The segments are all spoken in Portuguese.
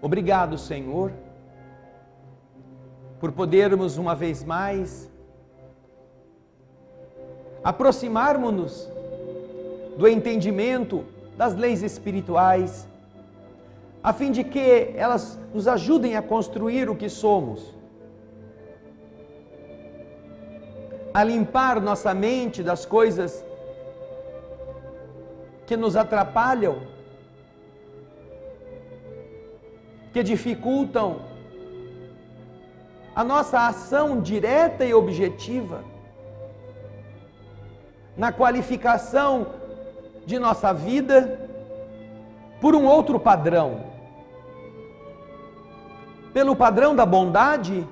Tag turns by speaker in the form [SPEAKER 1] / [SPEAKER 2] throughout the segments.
[SPEAKER 1] Obrigado, Senhor, por podermos uma vez mais aproximarmos-nos do entendimento das leis espirituais, a fim de que elas nos ajudem a construir o que somos, a limpar nossa mente das coisas que nos atrapalham, que dificultam a nossa ação direta e objetiva na qualificação de nossa vida por um outro padrão, pelo padrão da bondade,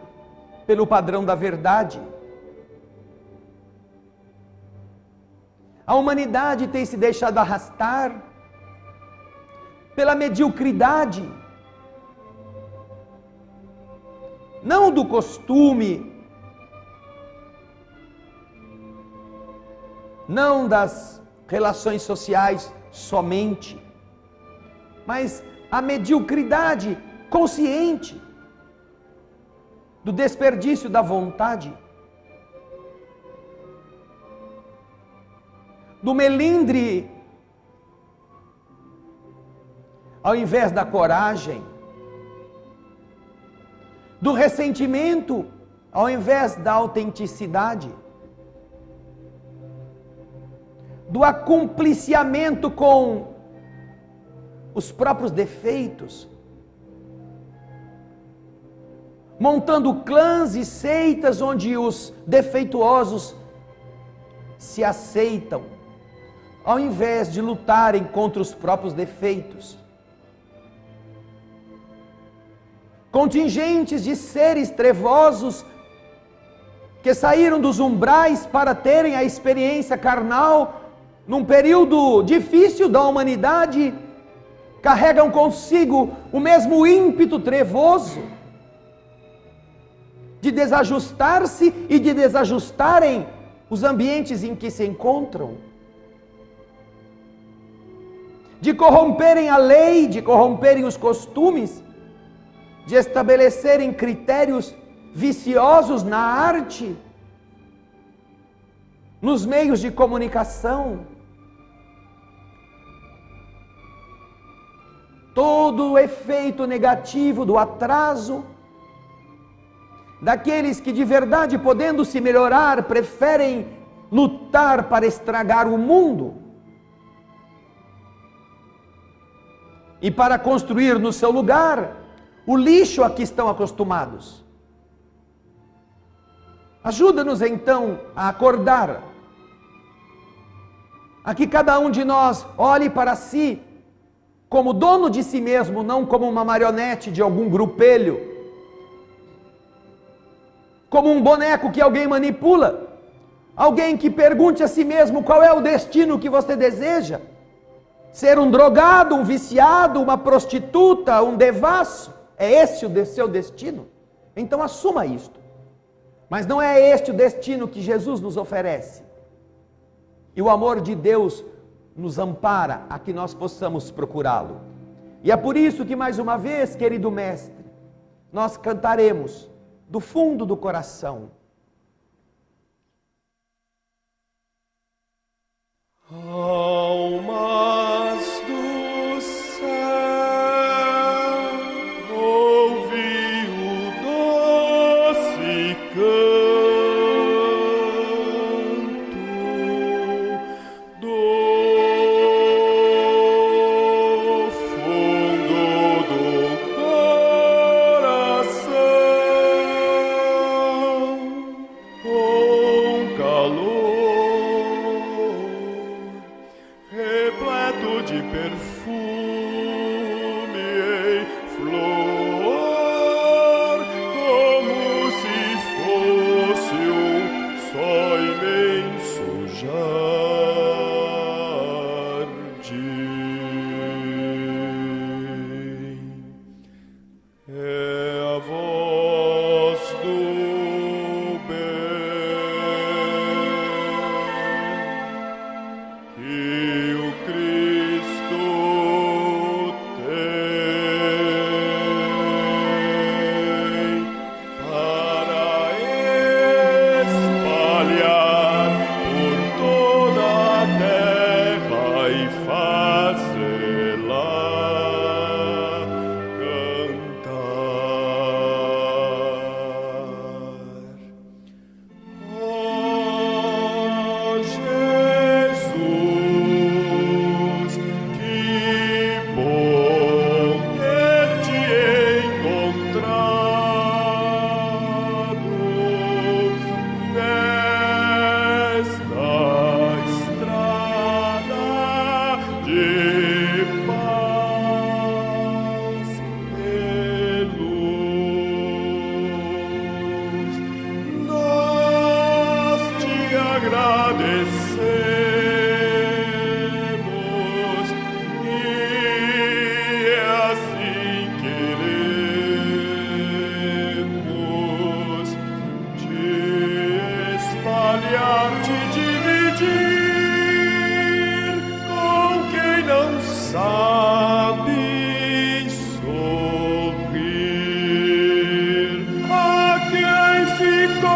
[SPEAKER 1] pelo padrão da verdade. A humanidade tem se deixado arrastar pela mediocridade, não do costume, não das relações sociais somente, mas a mediocridade consciente do desperdício da vontade, do melindre ao invés da coragem, do ressentimento ao invés da autenticidade, do acumpliciamento com os próprios defeitos, montando clãs e seitas onde os defeituosos se aceitam, ao invés de lutarem contra os próprios defeitos. Contingentes de seres trevosos que saíram dos umbrais para terem a experiência carnal num período difícil da humanidade, carregam consigo o mesmo ímpeto trevoso de desajustar-se e de desajustarem os ambientes em que se encontram, de corromperem a lei, de corromperem os costumes, de estabelecerem critérios viciosos na arte, nos meios de comunicação. Todo o efeito negativo do atraso, daqueles que de verdade, podendo se melhorar, preferem lutar para estragar o mundo e para construir no seu lugar o lixo a que estão acostumados. Ajuda-nos então a acordar, a que cada um de nós olhe para si como dono de si mesmo, não como uma marionete de algum grupelho, como um boneco que alguém manipula, alguém que pergunte a si mesmo qual é o destino que você deseja: ser um drogado, um viciado, uma prostituta, um devasso? É esse o seu destino? Então assuma isto. Mas não é este o destino que Jesus nos oferece. E o amor de Deus nos ampara a que nós possamos procurá-lo. E é por isso que, mais uma vez, querido mestre, nós cantaremos do fundo do coração:
[SPEAKER 2] almas do céu, ouvi o doce canto do fundo do coração, com calor repleto de perfume e flor, como se fosse um só imenso jardim. É a voz do bem, agradecemos e assim queremos te espalhar, te dividir com quem não sabe sorrir, a quem ficou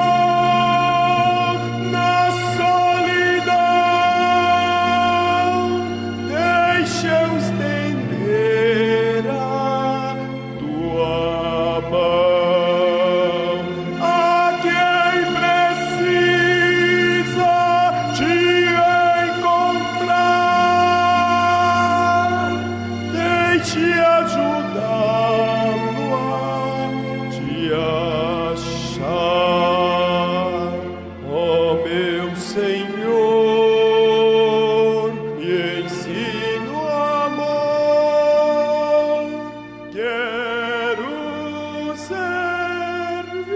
[SPEAKER 2] na solidão. Deixa eu estender a tua mão, a quem precisa te encontrar. Deixe ajudá-lo a te achar, ó meu Senhor, e ensino amor, quero servir.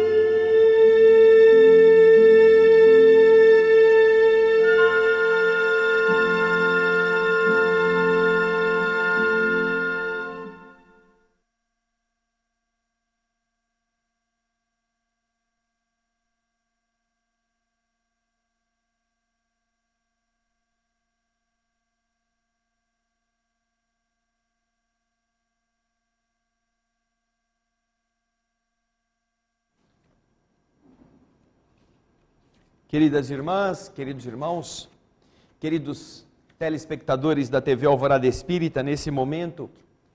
[SPEAKER 1] Queridas irmãs, queridos irmãos, queridos telespectadores da TV Alvorada Espírita, nesse momento,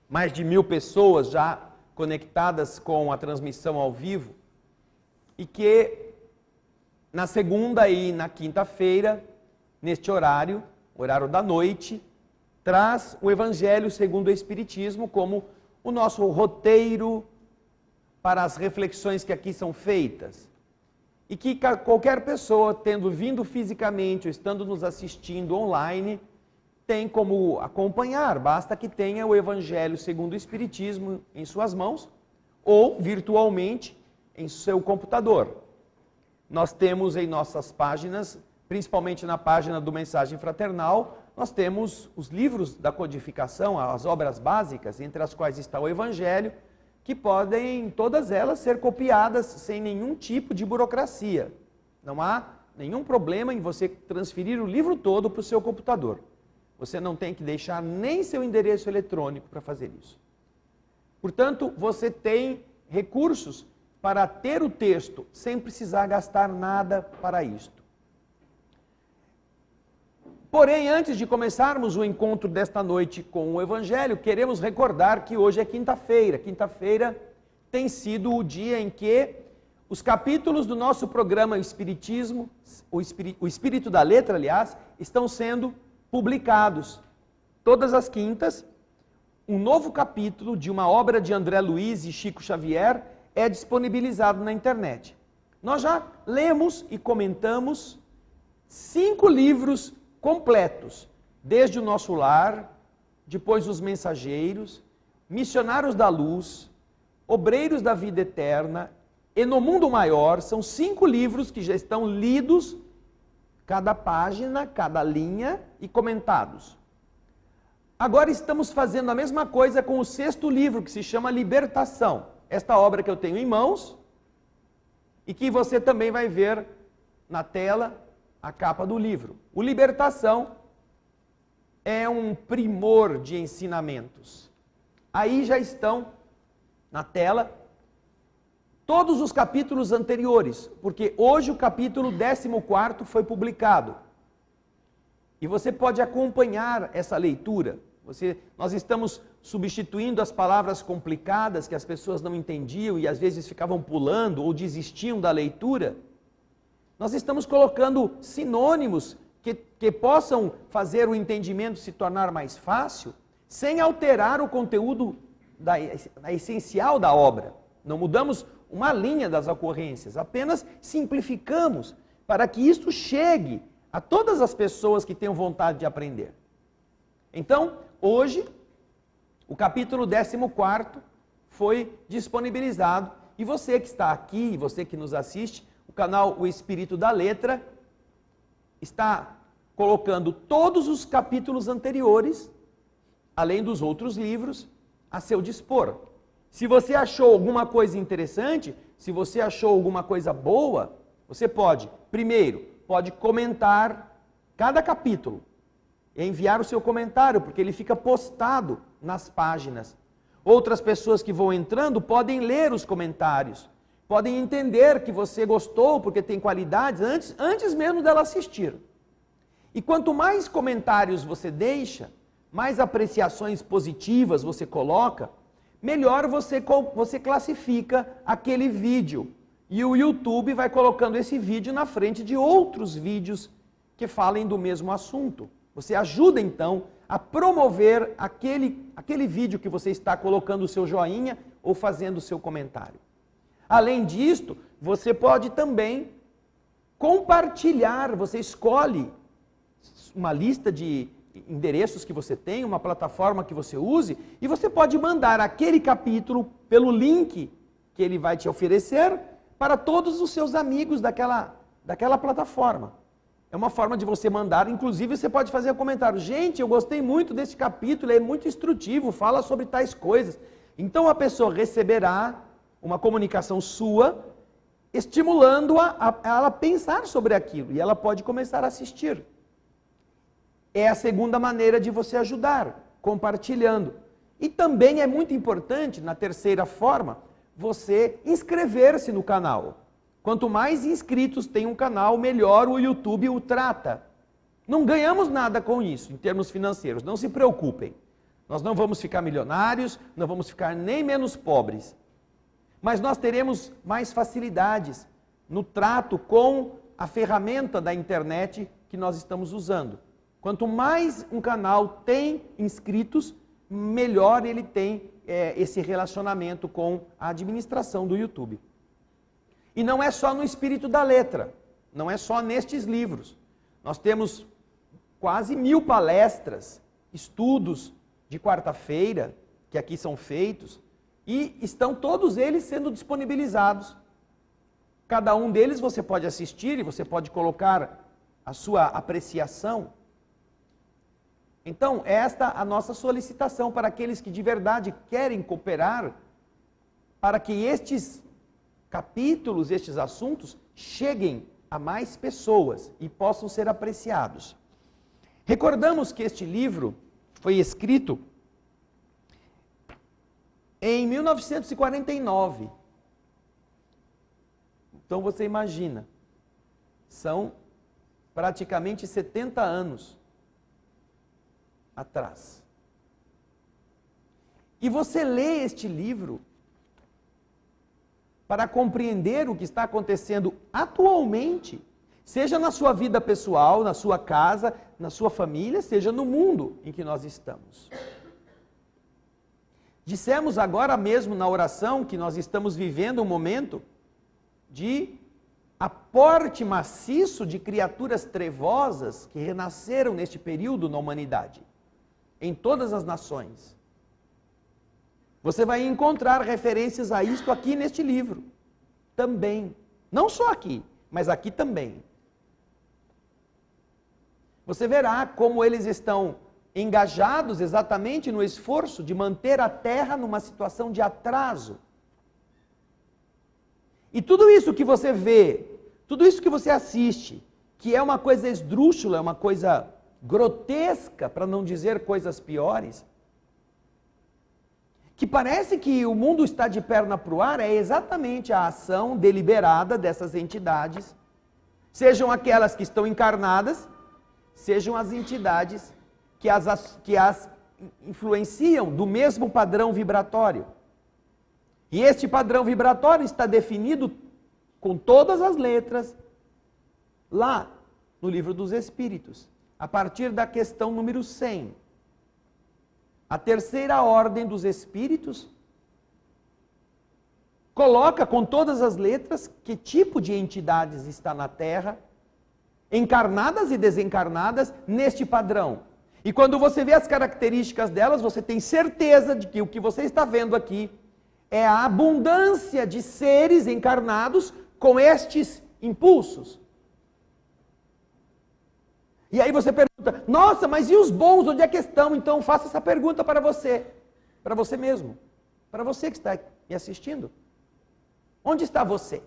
[SPEAKER 1] mais de 1000 pessoas já conectadas com a transmissão ao vivo, e que na segunda e na quinta-feira, neste horário da noite, traz o Evangelho segundo o Espiritismo como o nosso roteiro para as reflexões que aqui são feitas. E que qualquer pessoa, tendo vindo fisicamente ou estando nos assistindo online, tem como acompanhar, basta que tenha o Evangelho segundo o Espiritismo em suas mãos ou virtualmente em seu computador. Nós temos em nossas páginas, principalmente na página do Mensagem Fraternal, nós temos os livros da codificação, as obras básicas, entre as quais está o Evangelho, que podem, todas elas, ser copiadas sem nenhum tipo de burocracia. Não há nenhum problema em você transferir o livro todo para o seu computador. Você não tem que deixar nem seu endereço eletrônico para fazer isso. Portanto, você tem recursos para ter o texto sem precisar gastar nada para isto. Porém, antes de começarmos o encontro desta noite com o Evangelho, queremos recordar que hoje é quinta-feira. Quinta-feira tem sido o dia em que os capítulos do nosso programa Espiritismo, o Espírito da Letra, aliás, estão sendo publicados. Todas as quintas, um novo capítulo de uma obra de André Luiz e Chico Xavier é disponibilizado na internet. Nós já lemos e comentamos 5 livros completos, desde o Nosso Lar, depois Os Mensageiros, Missionários da Luz, Obreiros da Vida Eterna e No Mundo Maior. São 5 livros que já estão lidos, cada página, cada linha, e comentados. Agora estamos fazendo a mesma coisa com o 6º livro, que se chama Libertação. Esta obra que eu tenho em mãos, e que você também vai ver na tela, a capa do livro. O Libertação é um primor de ensinamentos. Aí já estão na tela todos os capítulos anteriores, porque hoje o capítulo 14º foi publicado. E você pode acompanhar essa leitura. Nós estamos substituindo as palavras complicadas que as pessoas não entendiam e às vezes ficavam pulando ou desistiam da leitura. Nós estamos colocando sinônimos que possam fazer o entendimento se tornar mais fácil, sem alterar o conteúdo da essencial da obra. Não mudamos uma linha das ocorrências, apenas simplificamos para que isto chegue a todas as pessoas que tenham vontade de aprender. Então, hoje, o capítulo 14º foi disponibilizado e você que está aqui, você que nos assiste, o canal O Espírito da Letra, está colocando todos os capítulos anteriores, além dos outros livros, a seu dispor. Se você achou alguma coisa interessante, se você achou alguma coisa boa, você pode, primeiro, pode comentar cada capítulo, enviar o seu comentário, porque ele fica postado nas páginas. Outras pessoas que vão entrando podem ler os comentários, podem entender que você gostou, porque tem qualidades, antes mesmo dela assistir. E quanto mais comentários você deixa, mais apreciações positivas você coloca, melhor você classifica aquele vídeo. E o YouTube vai colocando esse vídeo na frente de outros vídeos que falem do mesmo assunto. Você ajuda então a promover aquele vídeo que você está colocando o seu joinha ou fazendo o seu comentário. Além disto, você pode também compartilhar, você escolhe uma lista de endereços que você tem, uma plataforma que você use, e você pode mandar aquele capítulo pelo link que ele vai te oferecer para todos os seus amigos daquela plataforma. É uma forma de você mandar, inclusive você pode fazer um comentário: gente, eu gostei muito desse capítulo, é muito instrutivo, fala sobre tais coisas. Então a pessoa receberá uma comunicação sua, estimulando-a a ela pensar sobre aquilo, e ela pode começar a assistir. É a segunda maneira de você ajudar, compartilhando. E também é muito importante, na terceira forma, você inscrever-se no canal. Quanto mais inscritos tem um canal, melhor o YouTube o trata. Não ganhamos nada com isso, em termos financeiros, não se preocupem. Nós não vamos ficar milionários, não vamos ficar nem menos pobres. Mas nós teremos mais facilidades no trato com a ferramenta da internet que nós estamos usando. Quanto mais um canal tem inscritos, melhor ele tem esse relacionamento com a administração do YouTube. E não é só no espírito da letra, não é só nestes livros. Nós temos quase 1000 palestras, estudos de quarta-feira, que aqui são feitos, e estão todos eles sendo disponibilizados. Cada um deles você pode assistir e você pode colocar a sua apreciação. Então, esta é a nossa solicitação para aqueles que de verdade querem cooperar, para que estes capítulos, estes assuntos, cheguem a mais pessoas e possam ser apreciados. Recordamos que este livro foi escrito em 1949. Então você imagina, são praticamente 70 anos atrás. E você lê este livro para compreender o que está acontecendo atualmente, seja na sua vida pessoal, na sua casa, na sua família, seja no mundo em que nós estamos. Dissemos agora mesmo na oração que nós estamos vivendo um momento de aporte maciço de criaturas trevosas que renasceram neste período na humanidade, em todas as nações. Você vai encontrar referências a isto aqui neste livro, também. Não só aqui, mas aqui também. Você verá como eles estão engajados exatamente no esforço de manter a Terra numa situação de atraso. E tudo isso que você vê, tudo isso que você assiste, que é uma coisa esdrúxula, é uma coisa grotesca, para não dizer coisas piores, que parece que o mundo está de perna para o ar, é exatamente a ação deliberada dessas entidades, sejam aquelas que estão encarnadas, sejam as entidades que as influenciam do mesmo padrão vibratório. E este padrão vibratório está definido com todas as letras lá no Livro dos Espíritos, a partir da questão número 100. A terceira ordem dos Espíritos coloca com todas as letras que tipo de entidades está na Terra, encarnadas e desencarnadas, neste padrão. E quando você vê as características delas, você tem certeza de que o que você está vendo aqui é a abundância de seres encarnados com estes impulsos. E aí você pergunta, nossa, mas e os bons, onde é que estão? Então faça essa pergunta para você mesmo, para você que está me assistindo. Onde está você?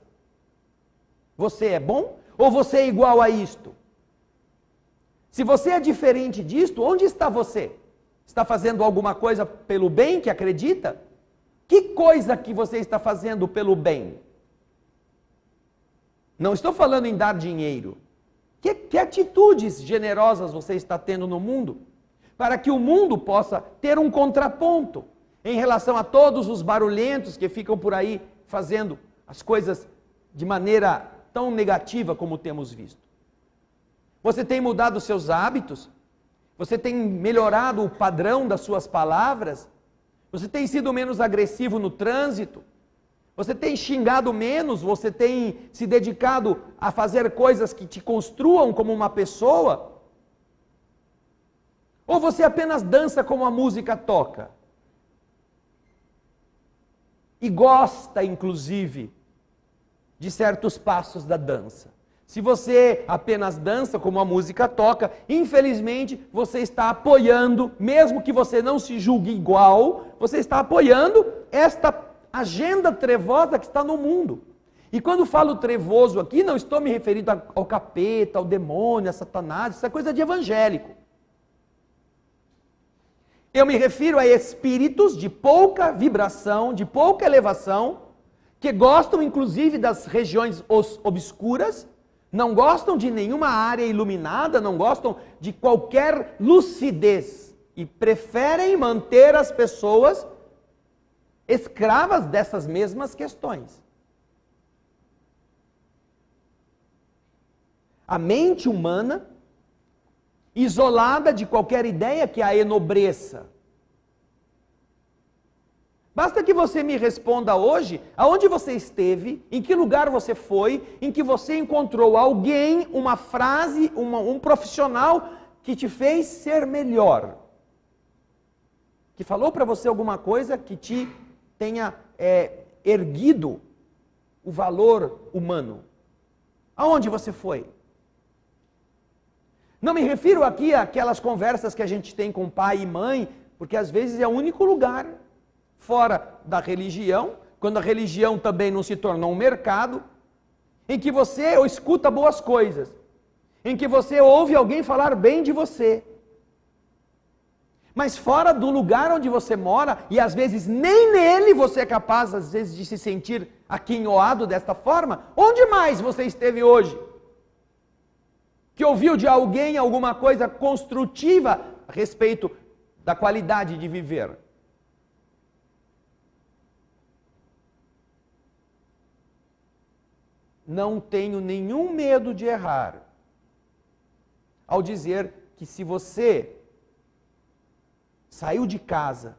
[SPEAKER 1] Você é bom ou você é igual a isto? Se você é diferente disto, onde está você? Está fazendo alguma coisa pelo bem que acredita? Que coisa que você está fazendo pelo bem? Não estou falando em dar dinheiro. Que atitudes generosas você está tendo no mundo? Para que o mundo possa ter um contraponto em relação a todos os barulhentos que ficam por aí fazendo as coisas de maneira tão negativa como temos visto. Você tem mudado os seus hábitos? Você tem melhorado o padrão das suas palavras? Você tem sido menos agressivo no trânsito? Você tem xingado menos? Você tem se dedicado a fazer coisas que te construam como uma pessoa? Ou você apenas dança como a música toca? E gosta, inclusive, de certos passos da dança. Se você apenas dança como a música toca, infelizmente você está apoiando, mesmo que você não se julgue igual, você está apoiando esta agenda trevosa que está no mundo. E quando falo trevoso aqui, não estou me referindo ao capeta, ao demônio, a Satanás, isso é coisa de evangélico. Eu me refiro a espíritos de pouca vibração, de pouca elevação, que gostam inclusive das regiões obscuras, não gostam de nenhuma área iluminada, não gostam de qualquer lucidez e preferem manter as pessoas escravas dessas mesmas questões. A mente humana, isolada de qualquer ideia que a enobreça. Basta que você me responda hoje, aonde você esteve, em que lugar você foi, em que você encontrou alguém, uma frase, um profissional que te fez ser melhor. Que falou para você alguma coisa que te tenha erguido o valor humano. Aonde você foi? Não me refiro aqui àquelas conversas que a gente tem com pai e mãe, porque às vezes é o único lugar fora da religião, quando a religião também não se tornou um mercado, em que você escuta boas coisas, em que você ouve alguém falar bem de você. Mas fora do lugar onde você mora, e às vezes nem nele você é capaz, às vezes, de se sentir aquinhoado desta forma, onde mais você esteve hoje? Que ouviu de alguém alguma coisa construtiva a respeito da qualidade de viver? Não tenho nenhum medo de errar ao dizer que se você saiu de casa,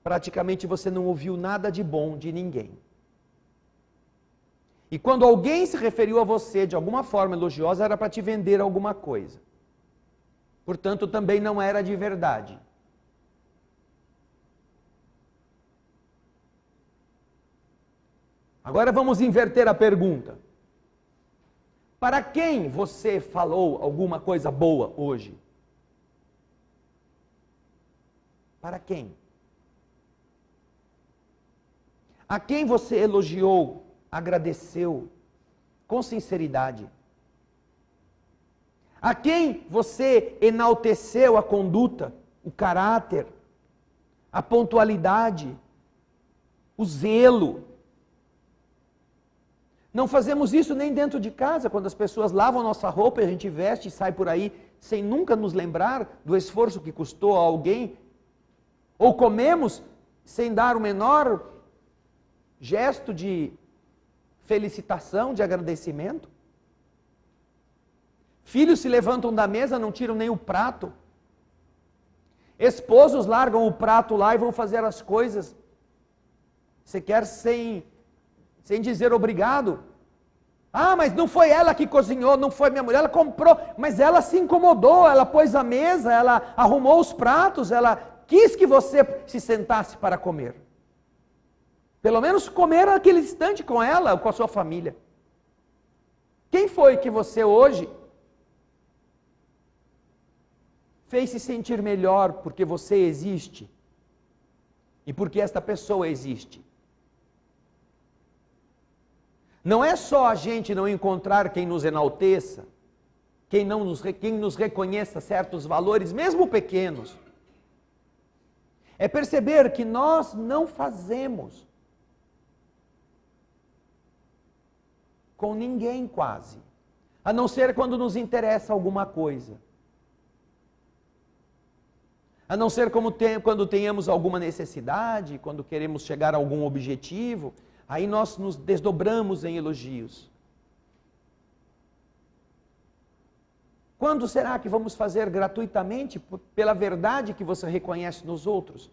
[SPEAKER 1] praticamente você não ouviu nada de bom de ninguém. E quando alguém se referiu a você de alguma forma elogiosa, era para te vender alguma coisa. Portanto, também não era de verdade. Agora vamos inverter a pergunta. Para quem você falou alguma coisa boa hoje? Para quem? A quem você elogiou, agradeceu, com sinceridade? A quem você enalteceu a conduta, o caráter, a pontualidade, o zelo? Não fazemos isso nem dentro de casa, quando as pessoas lavam nossa roupa e a gente veste e sai por aí sem nunca nos lembrar do esforço que custou a alguém. Ou comemos sem dar o menor gesto de felicitação, de agradecimento. Filhos se levantam da mesa, não tiram nem o prato. Esposos largam o prato lá e vão fazer as coisas. Você quer sem dizer obrigado. Ah, mas não foi ela que cozinhou, não foi minha mulher, ela comprou. Mas ela se incomodou, ela pôs a mesa, ela arrumou os pratos, ela quis que você se sentasse para comer. Pelo menos comer naquele instante com ela ou com a sua família. Quem foi que você hoje fez se sentir melhor porque você existe e porque esta pessoa existe. Não é só a gente não encontrar quem nos enalteça, quem nos reconheça certos valores, mesmo pequenos. É perceber que nós não fazemos com ninguém quase, a não ser quando nos interessa alguma coisa. A não ser quando tenhamos alguma necessidade, quando queremos chegar a algum objetivo, aí nós nos desdobramos em elogios. Quando será que vamos fazer gratuitamente pela verdade que você reconhece nos outros?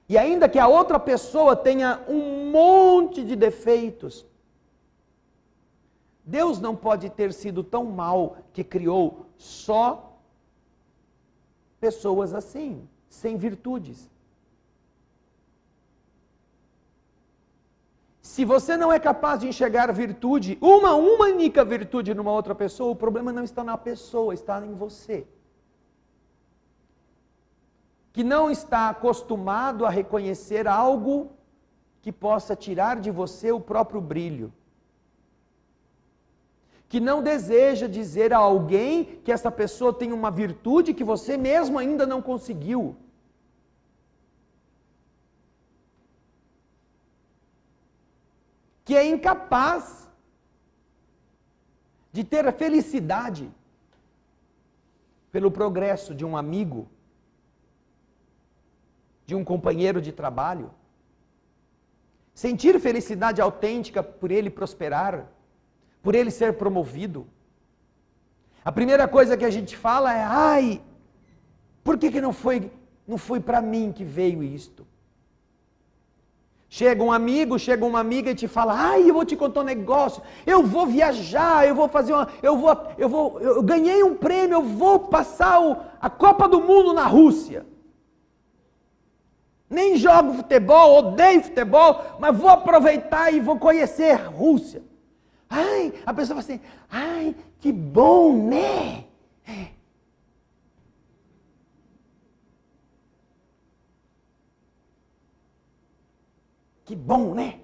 [SPEAKER 1] E ainda que a outra pessoa tenha um monte de defeitos, Deus não pode ter sido tão mau que criou só pessoas assim, sem virtudes. Se você não é capaz de enxergar virtude, uma única virtude numa outra pessoa, o problema não está na pessoa, está em você. Que não está acostumado a reconhecer algo que possa tirar de você o próprio brilho. Que não deseja dizer a alguém que essa pessoa tem uma virtude que você mesmo ainda não conseguiu. Que é incapaz de ter a felicidade pelo progresso de um amigo, de um companheiro de trabalho, sentir felicidade autêntica por ele prosperar, por ele ser promovido. A primeira coisa que a gente fala é: ai, por que não foi para mim que veio isto? Chega um amigo, chega uma amiga e te fala: ai, eu vou te contar um negócio, eu vou viajar, eu ganhei um prêmio, eu vou passar a Copa do Mundo na Rússia. Nem jogo futebol, odeio futebol, mas vou aproveitar e vou conhecer a Rússia. Ai, a pessoa fala assim: ai, que bom, né? Que bom, né?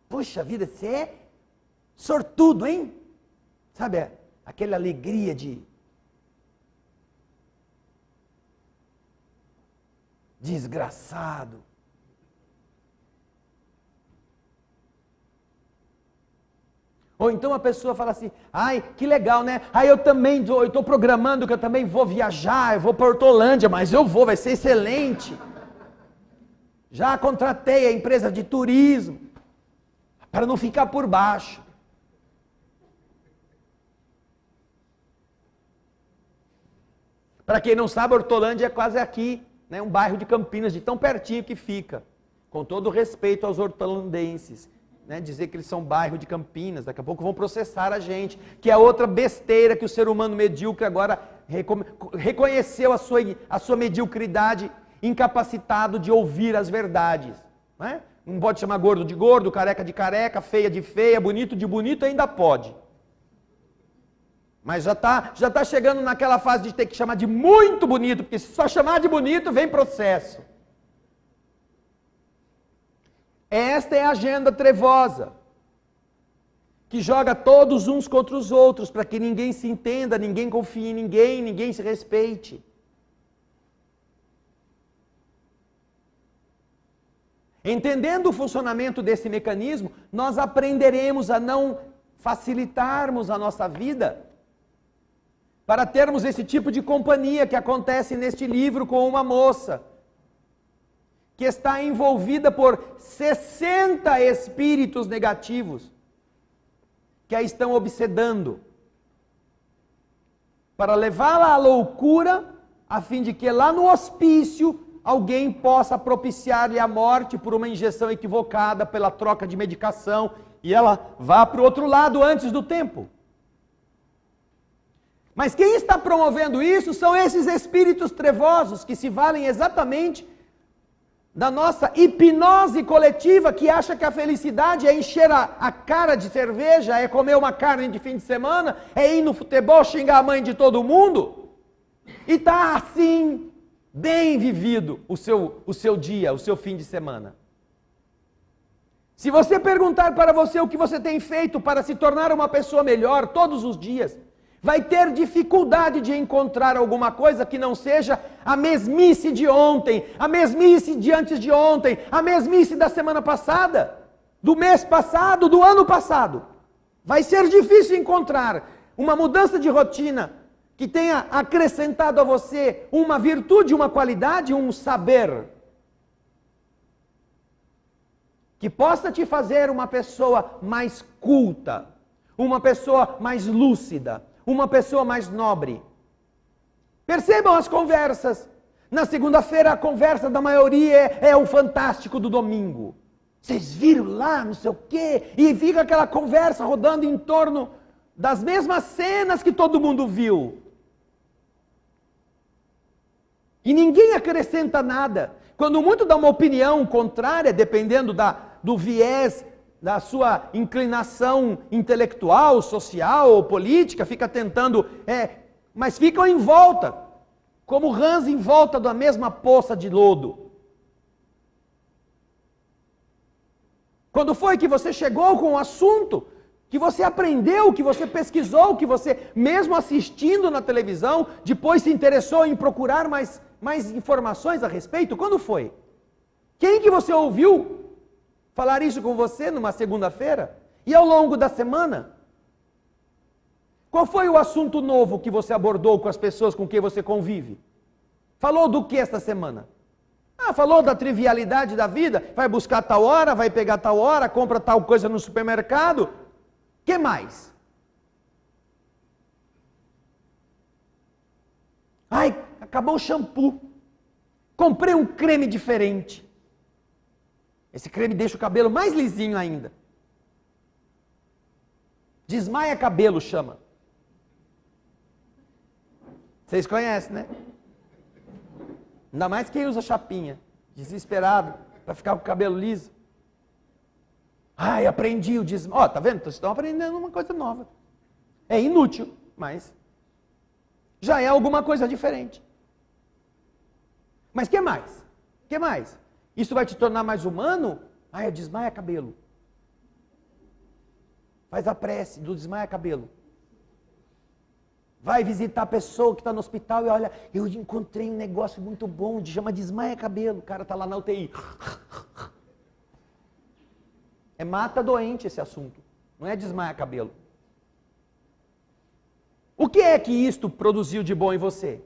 [SPEAKER 1] Puxa vida, você é sortudo, hein? Sabe, aquela alegria de desgraçado. Ou então a pessoa fala assim: ai, que legal, né? Ai, eu estou programando que eu também vou viajar, eu vou para Hortolândia, mas eu vou, vai ser excelente. Já contratei a empresa de turismo, para não ficar por baixo. Para quem não sabe, Hortolândia é quase aqui, né? Um bairro de Campinas, de tão pertinho que fica. Com todo respeito aos hortolandenses, né? Dizer que eles são bairro de Campinas, daqui a pouco vão processar a gente, que é outra besteira que o ser humano medíocre agora reconheceu a sua mediocridade, incapacitado de ouvir as verdades, né? Não pode chamar gordo de gordo, careca de careca, feia de feia, bonito de bonito, ainda pode. Mas já tá chegando naquela fase de ter que chamar de muito bonito, porque se só chamar de bonito, vem processo. Esta é a agenda trevosa, que joga todos uns contra os outros, para que ninguém se entenda, ninguém confie em ninguém, ninguém se respeite. Entendendo o funcionamento desse mecanismo, nós aprenderemos a não facilitarmos a nossa vida para termos esse tipo de companhia que acontece neste livro com uma moça que está envolvida por 60 espíritos negativos que a estão obsedando para levá-la à loucura, a fim de que lá no hospício alguém possa propiciar-lhe a morte por uma injeção equivocada, pela troca de medicação, e ela vá para o outro lado antes do tempo. Mas quem está promovendo isso são esses espíritos trevosos, que se valem exatamente da nossa hipnose coletiva que acha que a felicidade é encher a cara de cerveja, é comer uma carne de fim de semana, é ir no futebol xingar a mãe de todo mundo. E está assim, bem vivido o seu dia, o seu fim de semana. Se você perguntar para você o que você tem feito para se tornar uma pessoa melhor todos os dias, vai ter dificuldade de encontrar alguma coisa que não seja a mesmice de ontem, a mesmice de antes de ontem, a mesmice da semana passada, do mês passado, do ano passado. Vai ser difícil encontrar uma mudança de rotina que tenha acrescentado a você uma virtude, uma qualidade, um saber, que possa te fazer uma pessoa mais culta, uma pessoa mais lúcida, uma pessoa mais nobre. Percebam as conversas. Na segunda-feira a conversa da maioria é o fantástico do domingo. Vocês viram lá, não sei o quê, e fica aquela conversa rodando em torno das mesmas cenas que todo mundo viu. E ninguém acrescenta nada. Quando muito dá uma opinião contrária, dependendo do viés, da sua inclinação intelectual, social ou política, fica tentando, mas ficam em volta, como rãs em volta da mesma poça de lodo. Quando foi que você chegou com o assunto, que você aprendeu, que você pesquisou, que você, mesmo assistindo na televisão, depois se interessou em procurar mais informações a respeito? Quando foi? Quem que você ouviu falar isso com você numa segunda-feira? E ao longo da semana? Qual foi o assunto novo que você abordou com as pessoas com quem você convive? Falou do que esta semana? Falou da trivialidade da vida, vai buscar tal hora, vai pegar tal hora, compra tal coisa no supermercado. Que mais? Acabou o shampoo. Comprei um creme diferente. Esse creme deixa o cabelo mais lisinho ainda. Desmaia cabelo chama. Vocês conhecem, né? Ainda mais quem usa chapinha. Desesperado para ficar com o cabelo liso. Aprendi o desmaio. Tá vendo? Vocês estão aprendendo uma coisa nova. É inútil, mas já é alguma coisa diferente. Mas que mais? Que mais? Isso vai te tornar mais humano? Desmaia cabelo. Faz a prece do desmaia cabelo. Vai visitar a pessoa que está no hospital e olha, eu encontrei um negócio muito bom, chama desmaia cabelo. O cara está lá na UTI. É mata doente esse assunto, não é desmaia cabelo. O que é que isto produziu de bom em você?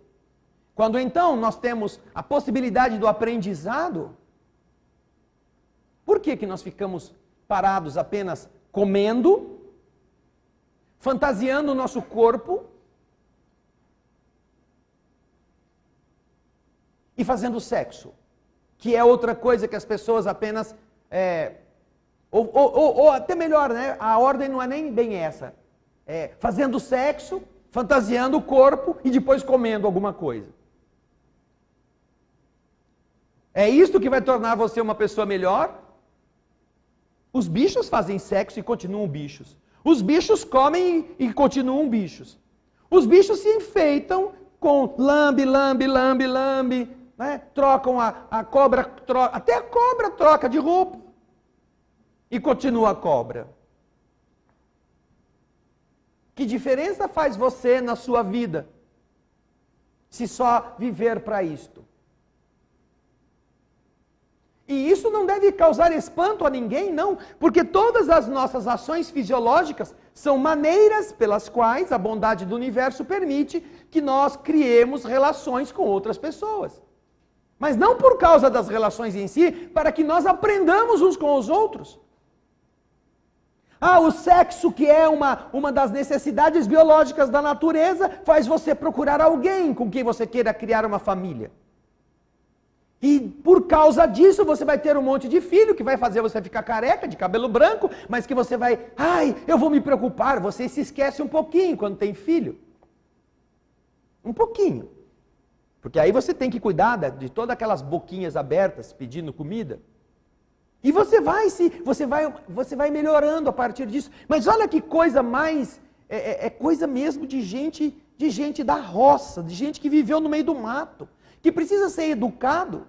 [SPEAKER 1] Quando então nós temos a possibilidade do aprendizado, por que nós ficamos parados apenas comendo, fantasiando o nosso corpo e fazendo sexo? Que é outra coisa que as pessoas apenas... Ou até melhor, né? A ordem não é nem bem essa. Fazendo sexo, fantasiando o corpo e depois comendo alguma coisa. É isto que vai tornar você uma pessoa melhor? Os bichos fazem sexo e continuam bichos. Os bichos comem e continuam bichos. Os bichos se enfeitam com lambe, né? Trocam a cobra, até a cobra troca de roupa. E continua a cobra. Que diferença faz você na sua vida, se só viver para isto? E isso não deve causar espanto a ninguém, não, porque todas as nossas ações fisiológicas são maneiras pelas quais a bondade do universo permite que nós criemos relações com outras pessoas. Mas não por causa das relações em si, para que nós aprendamos uns com os outros. O sexo, que é uma das necessidades biológicas da natureza, faz você procurar alguém com quem você queira criar uma família. E por causa disso você vai ter um monte de filho que vai fazer você ficar careca, de cabelo branco, mas que você vai, eu vou me preocupar. Você se esquece um pouquinho quando tem filho. Um pouquinho. Porque aí você tem que cuidar de todas aquelas boquinhas abertas pedindo comida. E você vai melhorando a partir disso. Mas olha que coisa mais, coisa mesmo de gente da roça, de gente que viveu no meio do mato, que precisa ser educado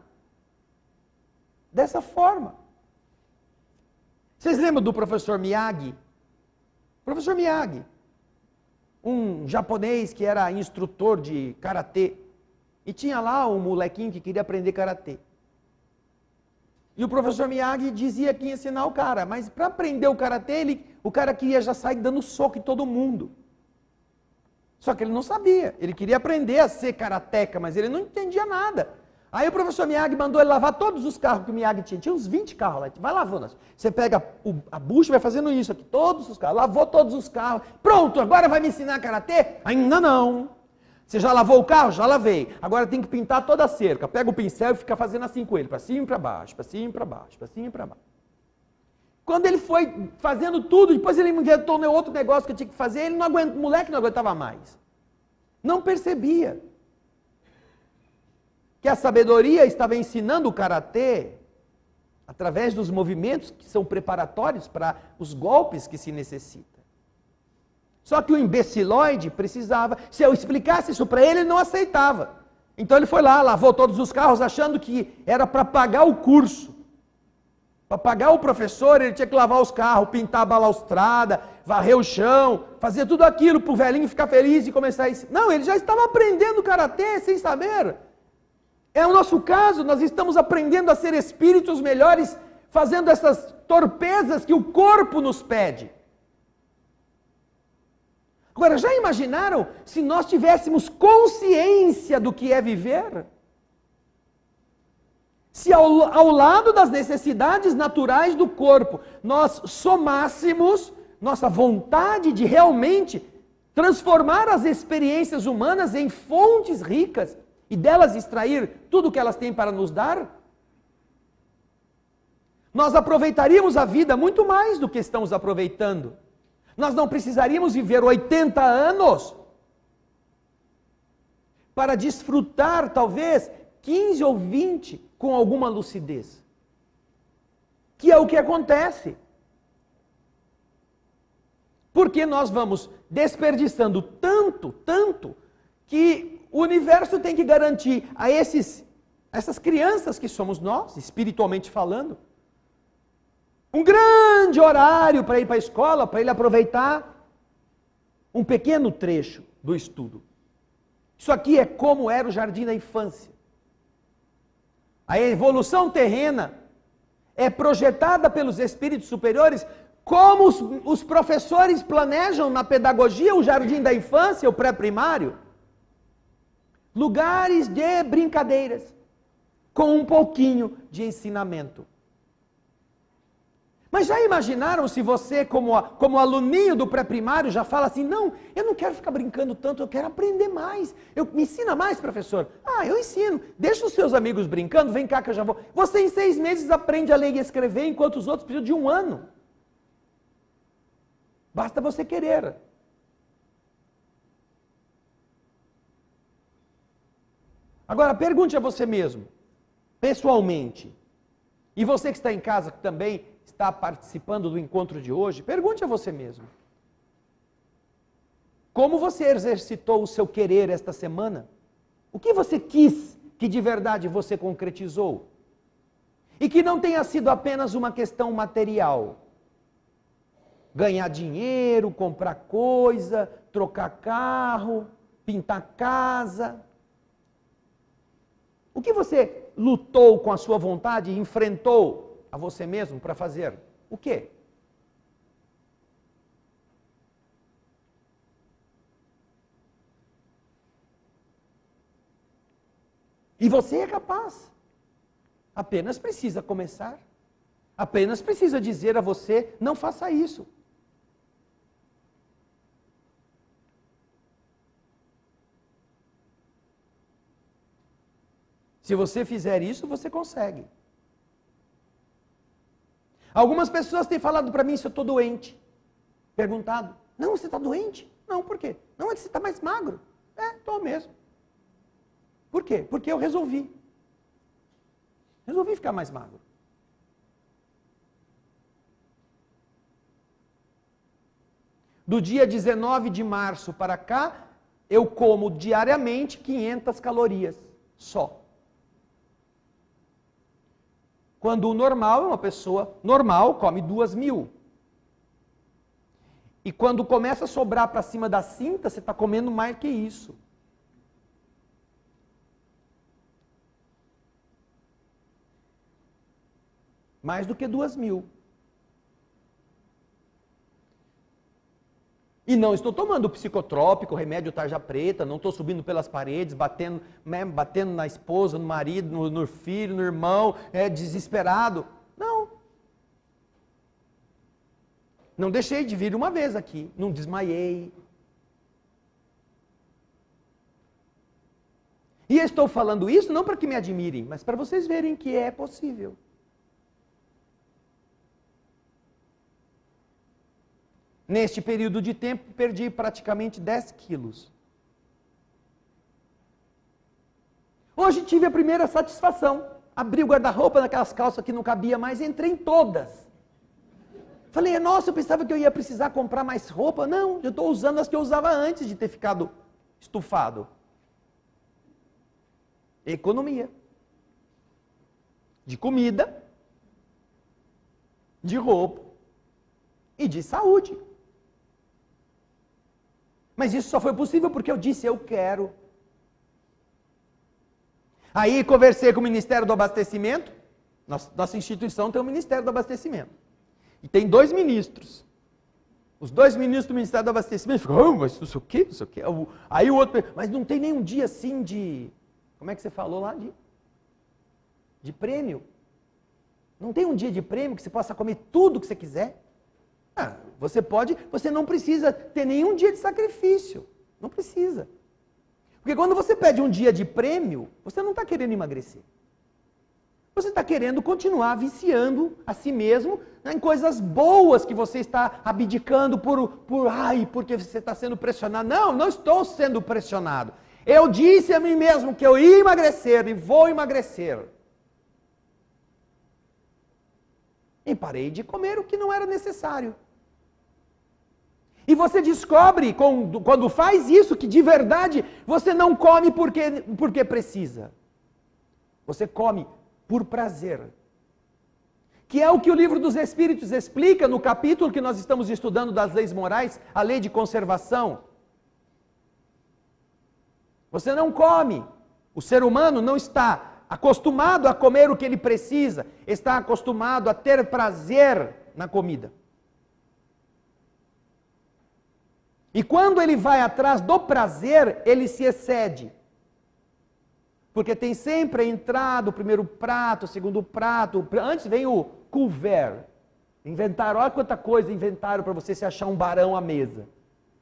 [SPEAKER 1] dessa forma. Vocês lembram do professor Miyagi? Professor Miyagi, um japonês que era instrutor de karatê, e tinha lá um molequinho que queria aprender karatê. E o professor Miyagi dizia que ia ensinar o cara, mas para aprender o karatê, o cara queria já sair dando soco em todo mundo. Só que ele não sabia, ele queria aprender a ser karateca, mas ele não entendia nada. Aí o professor Miyagi mandou ele lavar todos os carros que o Miyagi tinha uns 20 carros lá, vai lavando. Você pega a bucha e vai fazendo isso aqui, todos os carros, lavou todos os carros, pronto, agora vai me ensinar karatê? Ainda não. Você já lavou o carro? Já lavei. Agora tem que pintar toda a cerca. Pega o pincel e fica fazendo assim com ele, para cima e para baixo, para cima e para baixo, para cima e para baixo. Quando ele foi fazendo tudo, depois ele inventou outro negócio que tinha que fazer, ele não aguenta, o moleque não aguentava mais. Não percebia que a sabedoria estava ensinando o karatê através dos movimentos que são preparatórios para os golpes que se necessita. Só que o imbecilóide precisava, se eu explicasse isso para ele, ele não aceitava. Então ele foi lá, lavou todos os carros, achando que era para pagar o curso. Para pagar o professor, ele tinha que lavar os carros, pintar a balaustrada, varrer o chão, fazer tudo aquilo para o velhinho ficar feliz e começar a ensinar. Não, ele já estava aprendendo karatê sem saber. É o nosso caso, nós estamos aprendendo a ser espíritos melhores, fazendo essas torpezas que o corpo nos pede. Agora, já imaginaram se nós tivéssemos consciência do que é viver? Se ao lado das necessidades naturais do corpo, nós somássemos nossa vontade de realmente transformar as experiências humanas em fontes ricas e delas extrair tudo o que elas têm para nos dar, nós aproveitaríamos a vida muito mais do que estamos aproveitando. Nós não precisaríamos viver 80 anos para desfrutar, talvez, 15 ou 20 com alguma lucidez. Que é o que acontece. Porque nós vamos desperdiçando tanto, que o universo tem que garantir a essas crianças que somos nós, espiritualmente falando, um grande horário para ir para a escola, para ele aproveitar um pequeno trecho do estudo. Isso aqui é como era o jardim da infância. A evolução terrena é projetada pelos espíritos superiores como os professores planejam na pedagogia o jardim da infância, o pré-primário. Lugares de brincadeiras, com um pouquinho de ensinamento. Mas já imaginaram se você, como aluninho do pré-primário, já fala assim, não, eu não quero ficar brincando tanto, eu quero aprender mais. Me ensina mais, professor? Ah, eu ensino. Deixa os seus amigos brincando, vem cá que eu já vou. Você em 6 meses aprende a ler e escrever, enquanto os outros precisam de 1 ano. Basta você querer. Agora, pergunte a você mesmo, pessoalmente, e você que está em casa, que também está participando do encontro de hoje, pergunte a você mesmo. Como você exercitou o seu querer esta semana? O que você quis que de verdade você concretizou? E que não tenha sido apenas uma questão material. Ganhar dinheiro, comprar coisa, trocar carro, pintar casa. O que você lutou com a sua vontade e enfrentou a você mesmo para fazer? O quê? E você é capaz. Apenas precisa começar. Apenas precisa dizer a você, não faça isso. Se você fizer isso, você consegue. Algumas pessoas têm falado para mim se eu estou doente. Perguntado, não, você está doente? Não, por quê? Não, é que você está mais magro. É, estou mesmo. Por quê? Porque eu resolvi. Resolvi ficar mais magro. Do dia 19 de março para cá, eu como diariamente 500 calorias só. Quando o normal, uma pessoa normal come 2.000. E quando começa a sobrar para cima da cinta, você está comendo mais que isso. Mais do que 2.000. E não estou tomando psicotrópico, remédio tarja preta, não estou subindo pelas paredes, batendo na esposa, no marido, no filho, no irmão, desesperado. Não. Não deixei de vir uma vez aqui, não desmaiei. E eu estou falando isso não para que me admirem, mas para vocês verem que é possível. Neste período de tempo, perdi praticamente 10 quilos. Hoje tive a primeira satisfação. Abri o guarda-roupa naquelas calças que não cabia mais, entrei em todas. Falei, nossa, eu pensava que eu ia precisar comprar mais roupa. Não, eu estou usando as que eu usava antes de ter ficado estufado. Economia. De comida, de roupa e de saúde. Mas isso só foi possível porque eu disse, eu quero. Aí conversei com o Ministério do Abastecimento. Nossa instituição tem um Ministério do Abastecimento. E tem 2 ministros. Os 2 ministros do Ministério do Abastecimento ficam, mas isso o quê? Isso o quê? Aí o outro, mas não tem nenhum dia assim de, como é que você falou lá? De prêmio. Não tem um dia de prêmio que você possa comer tudo que você quiser? Você não precisa ter nenhum dia de sacrifício. Não precisa. Porque quando você pede um dia de prêmio, você não está querendo emagrecer. Você está querendo continuar viciando a si mesmo em coisas boas que você está abdicando porque você está sendo pressionado. Não, não estou sendo pressionado. Eu disse a mim mesmo que eu ia emagrecer e vou emagrecer. E parei de comer o que não era necessário. E você descobre, quando faz isso, que de verdade você não come porque precisa. Você come por prazer. Que é o que o Livro dos Espíritos explica no capítulo que nós estamos estudando das leis morais, a lei de conservação. Você não come. O ser humano não está acostumado a comer o que ele precisa, está acostumado a ter prazer na comida. E quando ele vai atrás do prazer, ele se excede. Porque tem sempre a entrada, o primeiro prato, o segundo prato, antes vem o couvert. Inventaram, olha quanta coisa inventaram para você se achar um barão à mesa.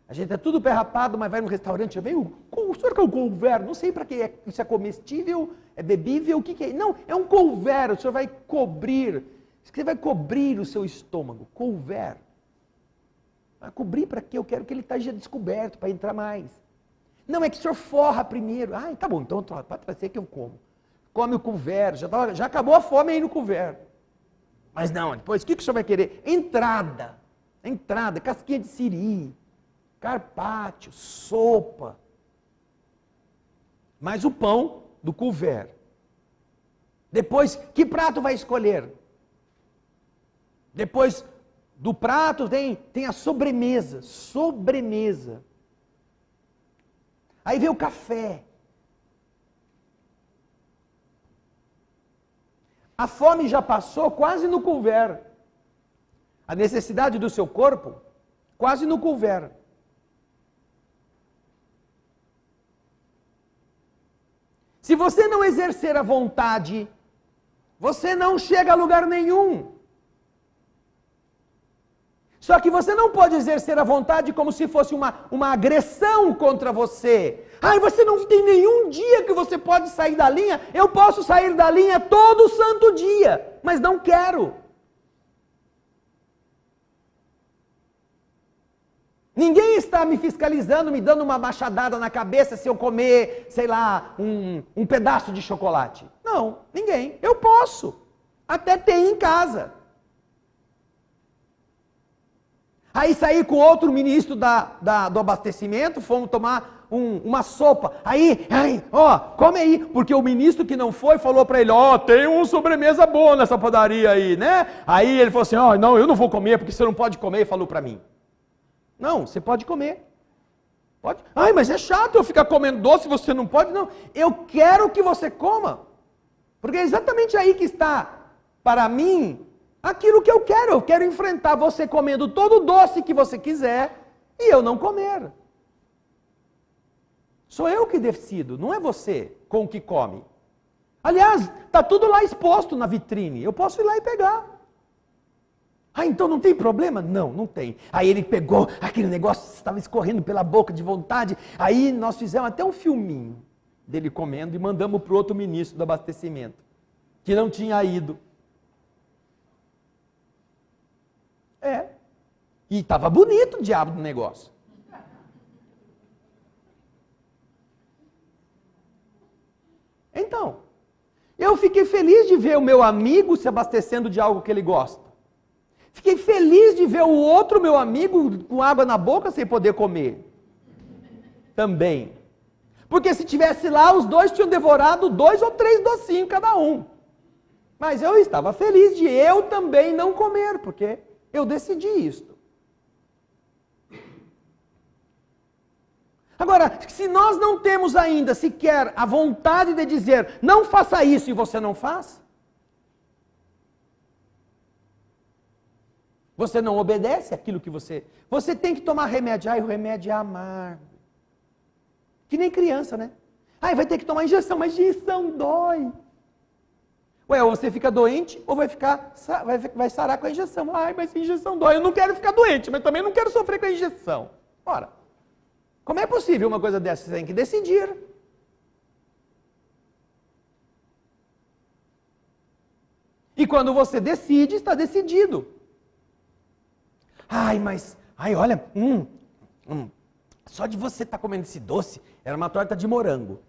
[SPEAKER 1] A gente é tudo pé rapado, mas vai no restaurante, vem o senhor que é o couvert, não sei para que é, isso é comestível, é bebível, o que é? Não, é um couvert, o senhor vai cobrir, você vai cobrir o seu estômago, couvert. Vai cobrir para quê? Eu quero que ele esteja descoberto, para entrar mais. Não, é que o senhor forra primeiro. Ah, tá bom, então pode trazer que eu como. Come o couvert, já acabou a fome aí no couvert. Mas não, depois o que o senhor vai querer? Entrada, casquinha de siri, carpaccio, sopa. Mais o pão do couvert. Depois, que prato vai escolher? Depois do prato tem a sobremesa. Aí vem o café. A fome já passou quase no couvert. A necessidade do seu corpo, quase no couvert. Se você não exercer a vontade, você não chega a lugar nenhum. Só que você não pode exercer a vontade como se fosse uma agressão contra você. Ai, você não tem nenhum dia que você pode sair da linha. Eu posso sair da linha todo santo dia, mas não quero. Ninguém está me fiscalizando, me dando uma machadada na cabeça se eu comer, sei lá, um pedaço de chocolate. Não, ninguém. Eu posso. Até tem em casa. Aí saí com outro ministro do abastecimento, fomos tomar uma sopa. Aí, come aí. Porque o ministro que não foi falou para ele, tem uma sobremesa boa nessa padaria aí, né? Aí ele falou assim, não, eu não vou comer porque você não pode comer, falou para mim. Não, você pode comer. Pode. Mas é chato eu ficar comendo doce, você não pode? Não, eu quero que você coma. Porque é exatamente aí que está, para mim, aquilo que eu quero. Eu quero enfrentar você comendo todo o doce que você quiser e eu não comer. Sou eu que decido, não é você com o que come. Aliás, está tudo lá exposto na vitrine. Eu posso ir lá e pegar. Então não tem problema? Não, não tem. Aí ele pegou aquele negócio, estava escorrendo pela boca de vontade. Aí nós fizemos até um filminho dele comendo e mandamos para o outro ministro do abastecimento, que não tinha ido. E estava bonito o diabo do negócio. Então, eu fiquei feliz de ver o meu amigo se abastecendo de algo que ele gosta. Fiquei feliz de ver o outro meu amigo com água na boca sem poder comer. Também. Porque se tivesse lá, os dois tinham devorado 2 ou 3 docinhos cada um. Mas eu estava feliz de eu também não comer, porque eu decidi isto. Agora, se nós não temos ainda sequer a vontade de dizer, não faça isso e você não faz, você não obedece aquilo que você tem que tomar remédio. O remédio é amargo. Que nem criança, né? Vai ter que tomar injeção, mas injeção dói. Ou você fica doente, ou vai sarar com a injeção. Mas a injeção dói. Eu não quero ficar doente, mas também não quero sofrer com a injeção. Ora, como é possível uma coisa dessa? Você tem que decidir. E quando você decide, está decidido. Olha, só de você estar comendo esse doce, era uma torta de morango.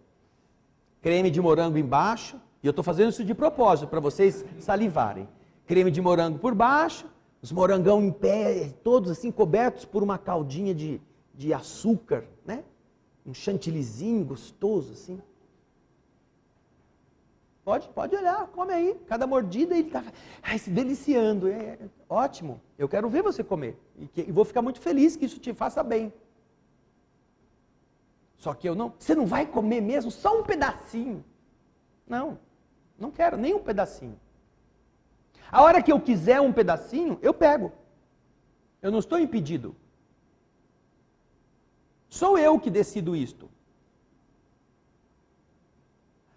[SPEAKER 1] Creme de morango embaixo, e eu estou fazendo isso de propósito, para vocês salivarem. Creme de morango por baixo, os morangão em pé, todos assim cobertos por uma caldinha de açúcar, né? Um chantillyzinho gostoso assim. Pode olhar, come aí. Cada mordida ele está se deliciando. É ótimo. Eu quero ver você comer. E vou ficar muito feliz que isso te faça bem. Só que eu não. Você não vai comer mesmo só um pedacinho? Não quero nem um pedacinho. A hora que eu quiser um pedacinho, eu pego. Eu não estou impedido. Sou eu que decido isto.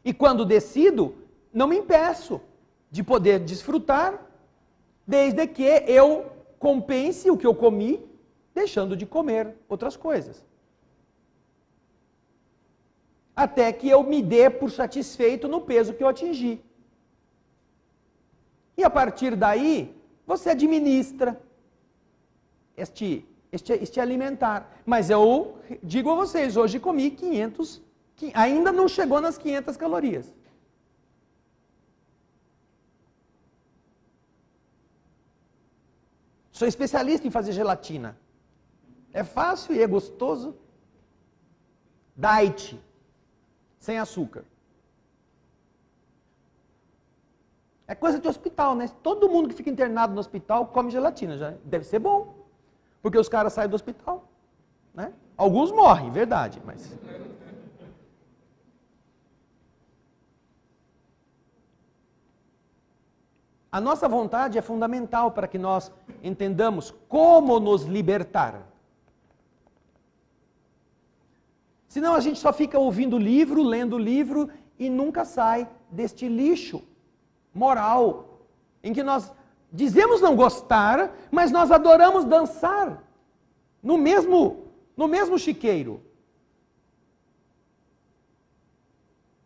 [SPEAKER 1] E quando decido, não me impeço de poder desfrutar, desde que eu compense o que eu comi, deixando de comer outras coisas. Até que eu me dê por satisfeito no peso que eu atingi. E a partir daí, você administra este alimentar. Mas eu digo a vocês, hoje comi 500, ainda não chegou nas 500 calorias. Sou especialista em fazer gelatina. É fácil e é gostoso. Diet, sem açúcar. É coisa de hospital, né? Todo mundo que fica internado no hospital come gelatina. Já deve ser bom. Porque os caras saem do hospital, né? Alguns morrem, verdade, mas... A nossa vontade é fundamental para que nós entendamos como nos libertar. Senão a gente só fica ouvindo livro, lendo livro e nunca sai deste lixo moral em que nós dizemos não gostar, mas nós adoramos dançar no mesmo chiqueiro.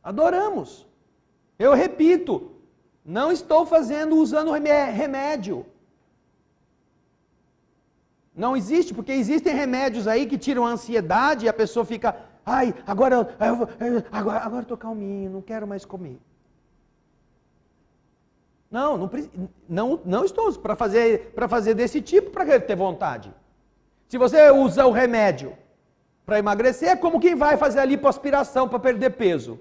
[SPEAKER 1] Adoramos. Eu repito, não estou usando remédio. Não existe, porque existem remédios aí que tiram a ansiedade e a pessoa fica, ai, agora eu estou calminho, não quero mais comer. Não estou para fazer desse tipo para ter vontade. Se você usa o remédio para emagrecer, é como quem vai fazer a lipoaspiração para perder peso.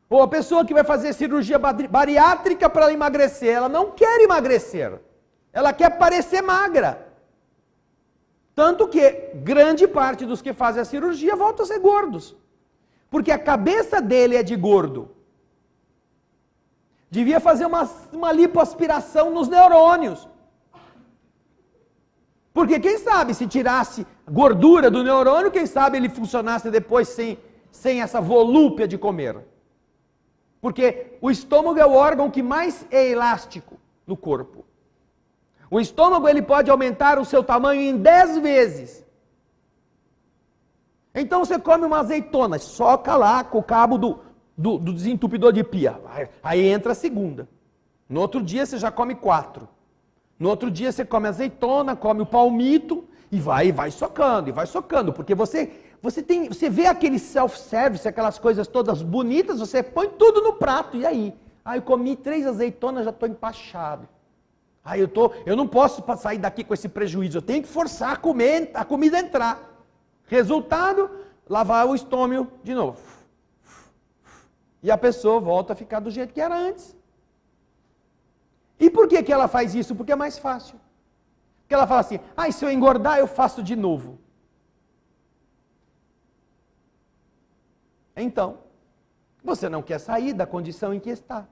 [SPEAKER 1] Ou a pessoa que vai fazer cirurgia bariátrica para emagrecer, ela não quer emagrecer, ela quer parecer magra. Tanto que grande parte dos que fazem a cirurgia voltam a ser gordos. Porque a cabeça dele é de gordo. Devia fazer uma lipoaspiração nos neurônios. Porque quem sabe se tirasse gordura do neurônio, quem sabe ele funcionasse depois sem essa volúpia de comer. Porque o estômago é o órgão que mais é elástico no corpo. O estômago ele pode aumentar o seu tamanho em 10 vezes. Então você come uma azeitona, soca lá com o cabo do desentupidor de pia. Aí entra a segunda. No outro dia você já come 4. No outro dia você come azeitona, come o palmito e vai socando. Porque você vê aquele self-service, aquelas coisas todas bonitas, você põe tudo no prato. E aí? Eu comi 3 azeitonas, já estou empachado. Eu não posso sair daqui com esse prejuízo, eu tenho que forçar a comida entrar. Resultado, lavar o estômago de novo. E a pessoa volta a ficar do jeito que era antes. E por que ela faz isso? Porque é mais fácil. Porque ela fala assim, se eu engordar eu faço de novo. Então, você não quer sair da condição em que está.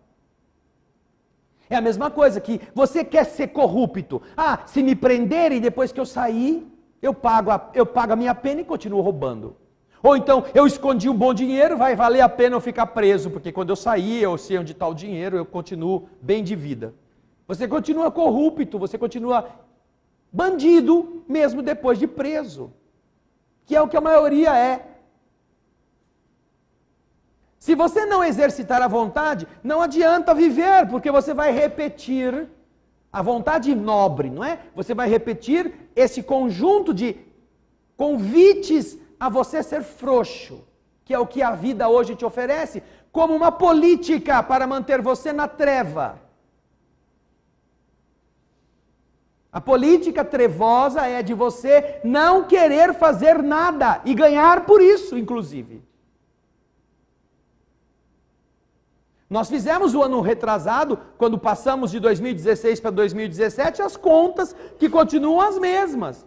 [SPEAKER 1] É a mesma coisa que você quer ser corrupto. Se me prenderem depois que eu sair, eu pago a minha pena e continuo roubando. Ou então, eu escondi um bom dinheiro, vai valer a pena eu ficar preso, porque quando eu sair, eu sei onde está o dinheiro, eu continuo bem de vida. Você continua corrupto, você continua bandido, mesmo depois de preso. Que é o que a maioria é. Se você não exercitar a vontade, não adianta viver, porque você vai repetir a vontade nobre, não é? Você vai repetir esse conjunto de convites a você ser frouxo, que é o que a vida hoje te oferece, como uma política para manter você na treva. A política trevosa é de você não querer fazer nada e ganhar por isso, inclusive. Nós fizemos o ano retrasado, quando passamos de 2016 para 2017, as contas que continuam as mesmas.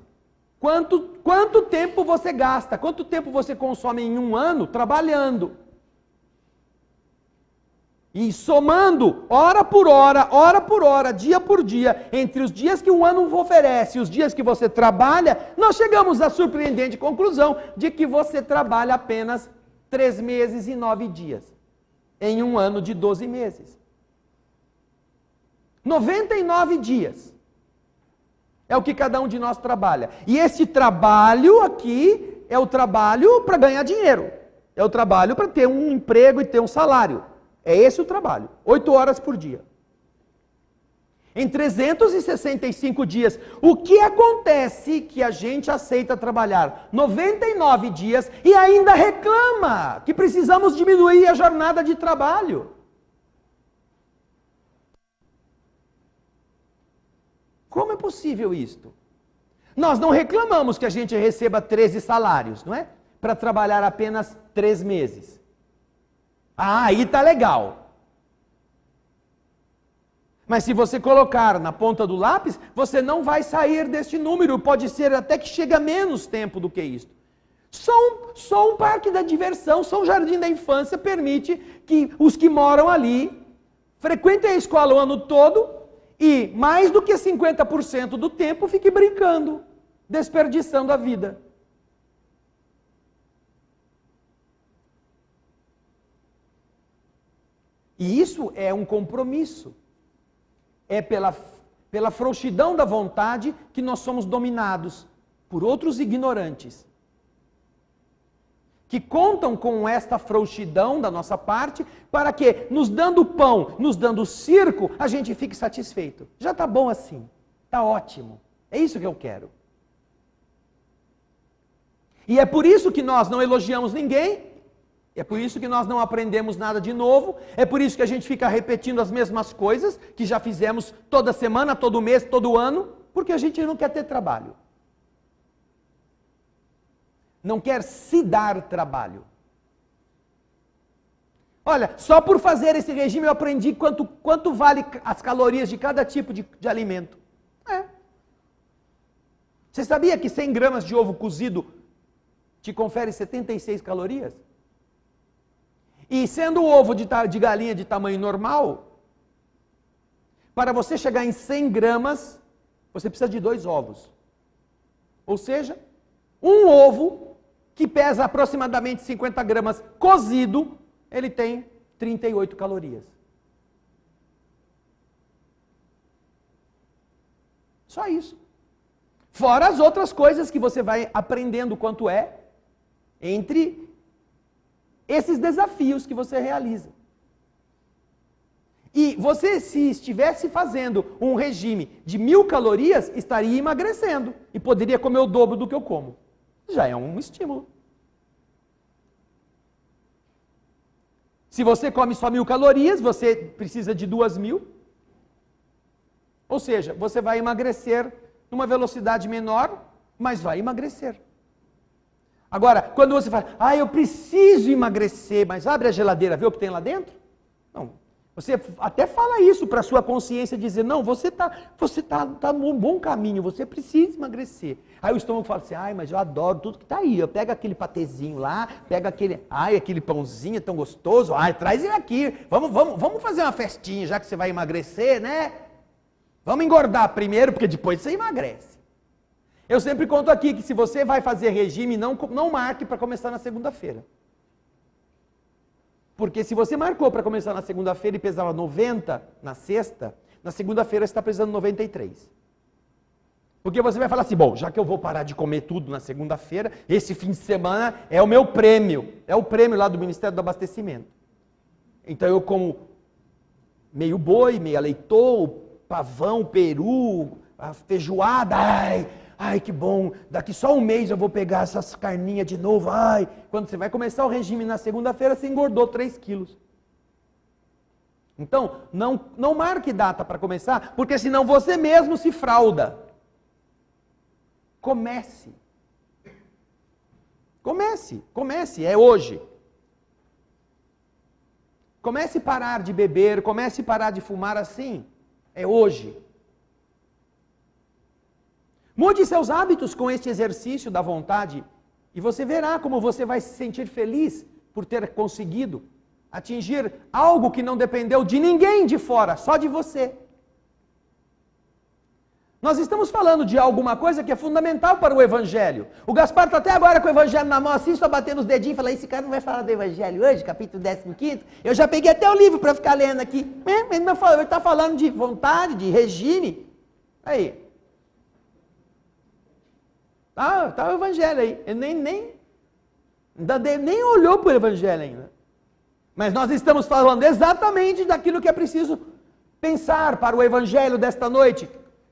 [SPEAKER 1] Quanto tempo você gasta? Quanto tempo você consome em um ano trabalhando? E somando, hora por hora, dia por dia, entre os dias que um ano oferece e os dias que você trabalha, nós chegamos à surpreendente conclusão de que você trabalha apenas 3 meses e 9 dias. Em um ano de 12 meses. 99 dias. É o que cada um de nós trabalha. E esse trabalho aqui é o trabalho para ganhar dinheiro. É o trabalho para ter um emprego e ter um salário. É esse o trabalho. 8 horas por dia. Em 365 dias, o que acontece que a gente aceita trabalhar 99 dias e ainda reclama que precisamos diminuir a jornada de trabalho? Como é possível isto? Nós não reclamamos que a gente receba 13 salários, não é? Para trabalhar apenas 3 meses. Aí tá legal. Mas se você colocar na ponta do lápis, você não vai sair deste número. Pode ser até que chegue a menos tempo do que isto. Só um parque da diversão, só um jardim da infância permite que os que moram ali frequentem a escola o ano todo e mais do que 50% do tempo fique brincando, desperdiçando a vida. E isso é um compromisso. É pela frouxidão da vontade que nós somos dominados por outros ignorantes, que contam com esta frouxidão da nossa parte para que, nos dando pão, nos dando circo, a gente fique satisfeito. Já está bom assim, está ótimo, é isso que eu quero. E é por isso que nós não elogiamos ninguém, é por isso que nós não aprendemos nada de novo, é por isso que a gente fica repetindo as mesmas coisas que já fizemos toda semana, todo mês, todo ano, porque a gente não quer ter trabalho. Não quer se dar trabalho. Olha, só por fazer esse regime eu aprendi quanto vale as calorias de cada tipo de alimento. Você sabia que 100 gramas de ovo cozido te confere 76 calorias? E sendo o ovo de galinha de tamanho normal, para você chegar em 100 gramas, você precisa de 2 ovos. Ou seja, um ovo que pesa aproximadamente 50 gramas cozido, ele tem 38 calorias. Só isso. Fora as outras coisas que você vai aprendendo quanto é, entre esses desafios que você realiza. E você, se estivesse fazendo um regime de 1000 calorias, estaria emagrecendo. E poderia comer o dobro do que eu como. Já é um estímulo. Se você come só 1000 calorias, você precisa de 2000. Ou seja, você vai emagrecer numa velocidade menor, mas vai emagrecer. Agora, quando você fala, eu preciso emagrecer, mas abre a geladeira, vê o que tem lá dentro? Não. Você até fala isso para a sua consciência, dizer, não, você tá num bom caminho, você precisa emagrecer. Aí o estômago fala assim, mas eu adoro tudo que está aí, eu pego aquele patezinho lá, pega aquele pãozinho tão gostoso, traz ele aqui, vamos fazer uma festinha, já que você vai emagrecer, né? Vamos engordar primeiro, porque depois você emagrece. Eu sempre conto aqui que se você vai fazer regime, não marque para começar na segunda-feira. Porque se você marcou para começar na segunda-feira e pesava 90 na sexta, na segunda-feira você está pesando 93. Porque você vai falar assim, bom, já que eu vou parar de comer tudo na segunda-feira, esse fim de semana é o meu prêmio. É o prêmio lá do Ministério do Abastecimento. Então eu como meio boi, meio leitoa, pavão, peru, a feijoada, ai que bom, daqui só um mês eu vou pegar essas carninhas de novo, quando você vai começar o regime na segunda-feira, você engordou 3 quilos. Então, não marque data para começar, porque senão você mesmo se frauda. Comece, é hoje. Comece a parar de beber, comece a parar de fumar assim, é hoje. Mude seus hábitos com este exercício da vontade e você verá como você vai se sentir feliz por ter conseguido atingir algo que não dependeu de ninguém de fora, só de você. Nós estamos falando de alguma coisa que é fundamental para o Evangelho. O Gaspar está até agora com o Evangelho na mão, assim, só batendo os dedinhos e falando, esse cara não vai falar do Evangelho hoje, capítulo 15? Eu já peguei até o livro para ficar lendo aqui. Ele está falando de vontade, de regime. Aí. Tá o Evangelho aí. Ele nem olhou para o Evangelho ainda. Mas nós estamos falando exatamente daquilo que é preciso pensar para o Evangelho desta noite,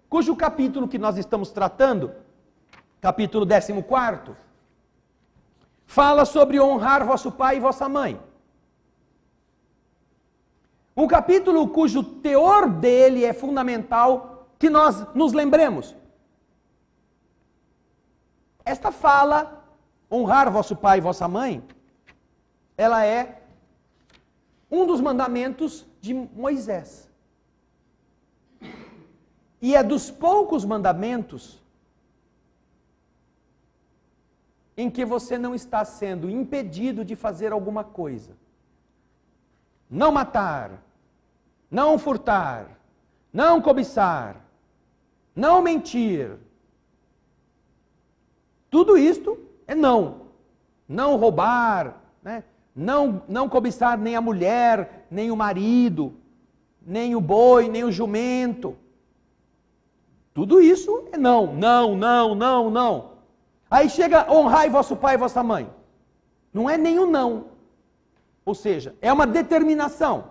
[SPEAKER 1] cujo capítulo que nós estamos tratando, capítulo 14, fala sobre honrar vosso pai e vossa mãe. Um capítulo cujo teor dele é fundamental que nós nos lembremos. Esta fala, honrar vosso pai e vossa mãe, ela é um dos mandamentos de Moisés. E é dos poucos mandamentos em que você não está sendo impedido de fazer alguma coisa. Não matar, não furtar, não cobiçar, não mentir. Tudo isto é não. Não roubar, né? Não cobiçar nem a mulher, nem o marido, nem o boi, nem o jumento. Tudo isso é não. Aí chega honrai vosso pai e vossa mãe. Não é nem o não. Ou seja, é uma determinação.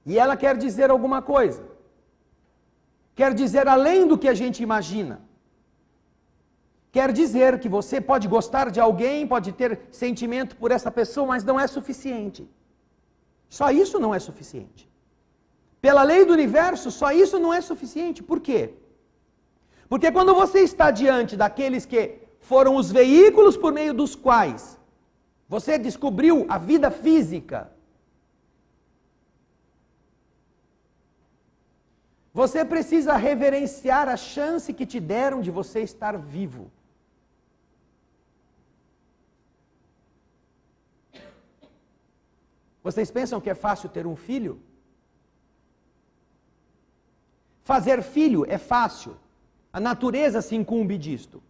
[SPEAKER 1] E ela quer dizer alguma coisa. Quer dizer além do que a gente imagina. Quer dizer que você pode gostar de alguém, pode ter sentimento por essa pessoa, mas não é suficiente. Só isso não é suficiente. Pela lei do universo, só isso não é suficiente. Por quê? Porque quando você está diante daqueles que foram os veículos por meio dos quais você descobriu a vida física, você precisa reverenciar a chance que te deram de você estar vivo. Vocês pensam que é fácil ter um filho? Fazer filho é fácil. A natureza se incumbe disto.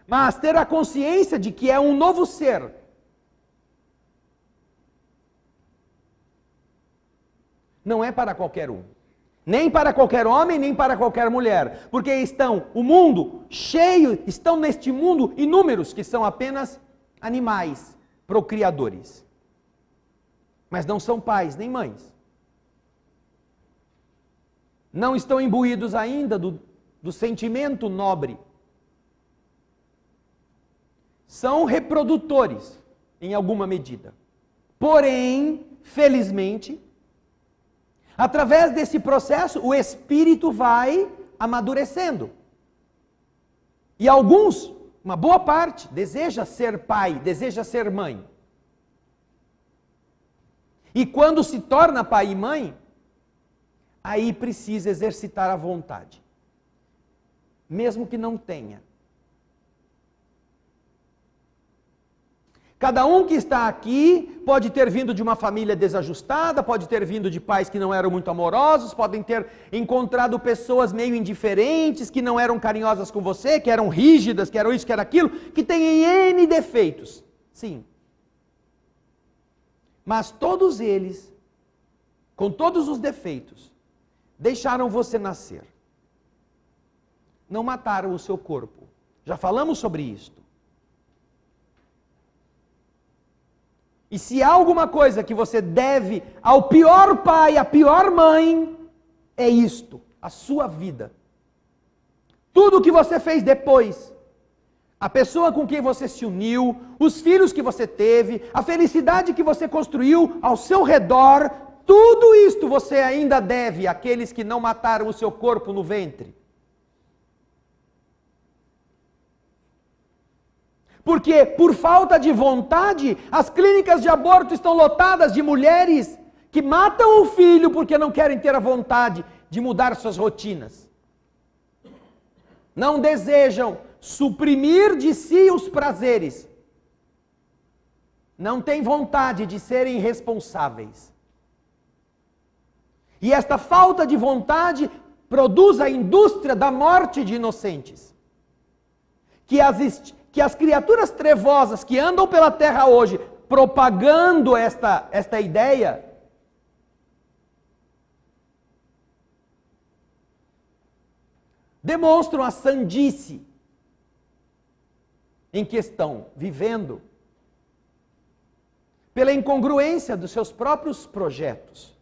[SPEAKER 1] Mas ter a consciência de que é um novo ser, não é para qualquer um. Nem para qualquer homem, nem para qualquer mulher. Porque o mundo cheio, estão neste mundo inúmeros que são apenas animais procriadores. Mas não são pais nem mães. Não estão imbuídos ainda do sentimento nobre. São reprodutores, em alguma medida. Porém, felizmente, através desse processo, o espírito vai amadurecendo. E alguns, uma boa parte, deseja ser pai, deseja ser mãe. E quando se torna pai e mãe, aí precisa exercitar a vontade. Mesmo que não tenha. Cada um que está aqui pode ter vindo de uma família desajustada, pode ter vindo de pais que não eram muito amorosos, podem ter encontrado pessoas meio indiferentes, que não eram carinhosas com você, que eram rígidas, que eram isso, que era aquilo, que têm N defeitos. Sim. Mas todos eles, com todos os defeitos, deixaram você nascer. Não mataram o seu corpo. Já falamos sobre isto. E se há alguma coisa que você deve ao pior pai, à pior mãe, é isto, a sua vida. Tudo o que você fez depois, a pessoa com quem você se uniu, os filhos que você teve, a felicidade que você construiu ao seu redor, tudo isto você ainda deve àqueles que não mataram o seu corpo no ventre. Porque, por falta de vontade, as clínicas de aborto estão lotadas de mulheres que matam o filho porque não querem ter a vontade de mudar suas rotinas. Não desejam suprimir de si os prazeres. Não têm vontade de serem responsáveis. E esta falta de vontade produz a indústria da morte de inocentes. Que as criaturas trevosas que andam pela terra hoje, propagando esta ideia, demonstram a sandice em que estão vivendo, pela incongruência dos seus próprios projetos.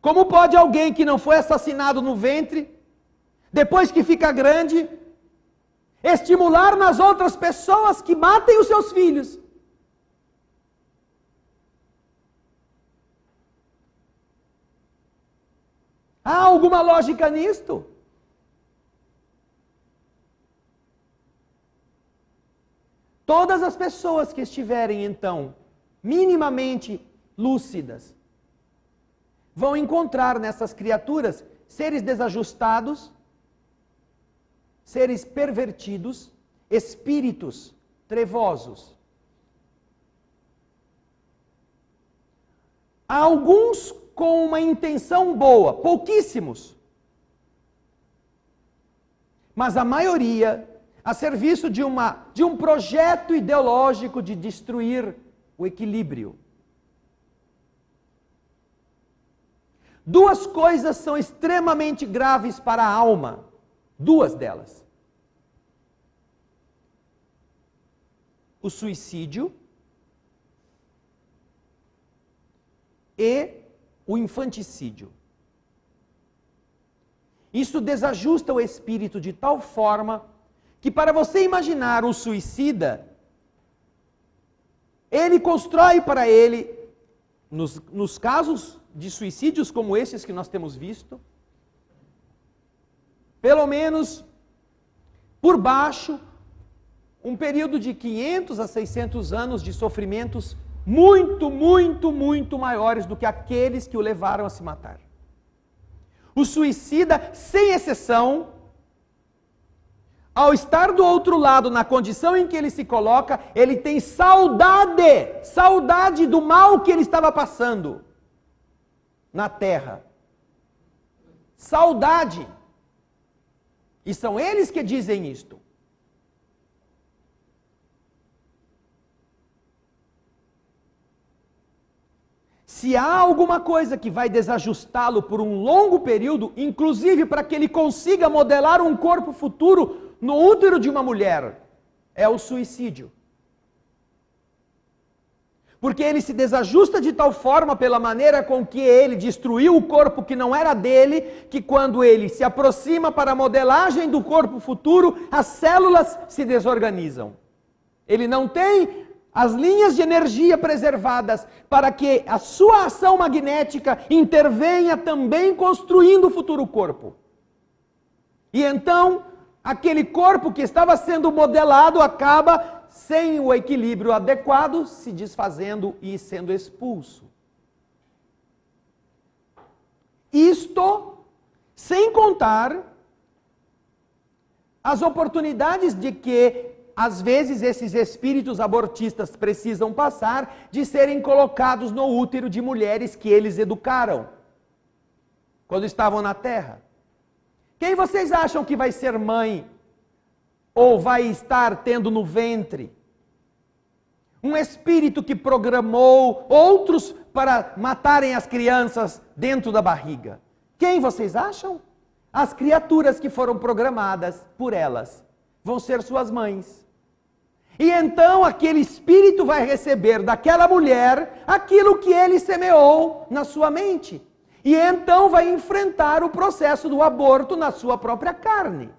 [SPEAKER 1] Como pode alguém que não foi assassinado no ventre, depois que fica grande, estimular nas outras pessoas que matem os seus filhos? Há alguma lógica nisto? Todas as pessoas que estiverem, então, minimamente lúcidas, vão encontrar nessas criaturas seres desajustados, seres pervertidos, espíritos trevosos. Há alguns com uma intenção boa, pouquíssimos. Mas a maioria a serviço de um projeto ideológico de destruir o equilíbrio. Duas coisas são extremamente graves para a alma. Duas delas. O suicídio e o infanticídio. Isso desajusta o espírito de tal forma que para você imaginar o suicida, ele constrói para ele, nos casos de suicídios como esses que nós temos visto, pelo menos por baixo, um período de 500 a 600 anos de sofrimentos muito, muito, muito maiores do que aqueles que o levaram a se matar. O suicida, sem exceção, ao estar do outro lado, na condição em que ele se coloca, ele tem saudade do mal que ele estava passando na terra. Saudade. E são eles que dizem isto. Se há alguma coisa que vai desajustá-lo por um longo período, inclusive para que ele consiga modelar um corpo futuro no útero de uma mulher, é o suicídio. Porque ele se desajusta de tal forma pela maneira com que ele destruiu o corpo que não era dele, que quando ele se aproxima para a modelagem do corpo futuro, as células se desorganizam. Ele não tem as linhas de energia preservadas para que a sua ação magnética intervenha também construindo o futuro corpo. E então, aquele corpo que estava sendo modelado acaba, sem o equilíbrio adequado, se desfazendo e sendo expulso. Isto sem contar as oportunidades de que, às vezes, esses espíritos abortistas precisam passar de serem colocados no útero de mulheres que eles educaram, quando estavam na terra. Quem vocês acham que vai ser mãe ou vai estar tendo no ventre? Um espírito que programou outros para matarem as crianças dentro da barriga. Quem vocês acham? As criaturas que foram programadas por elas vão ser suas mães. E então aquele espírito vai receber daquela mulher aquilo que ele semeou na sua mente. E então vai enfrentar o processo do aborto na sua própria carne.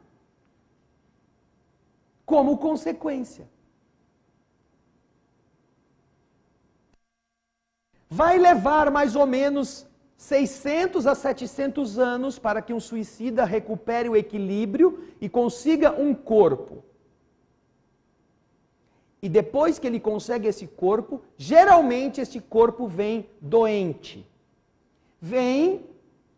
[SPEAKER 1] Como consequência. Vai levar mais ou menos 600 a 700 anos para que um suicida recupere o equilíbrio e consiga um corpo. E depois que ele consegue esse corpo, geralmente esse corpo vem doente. Vem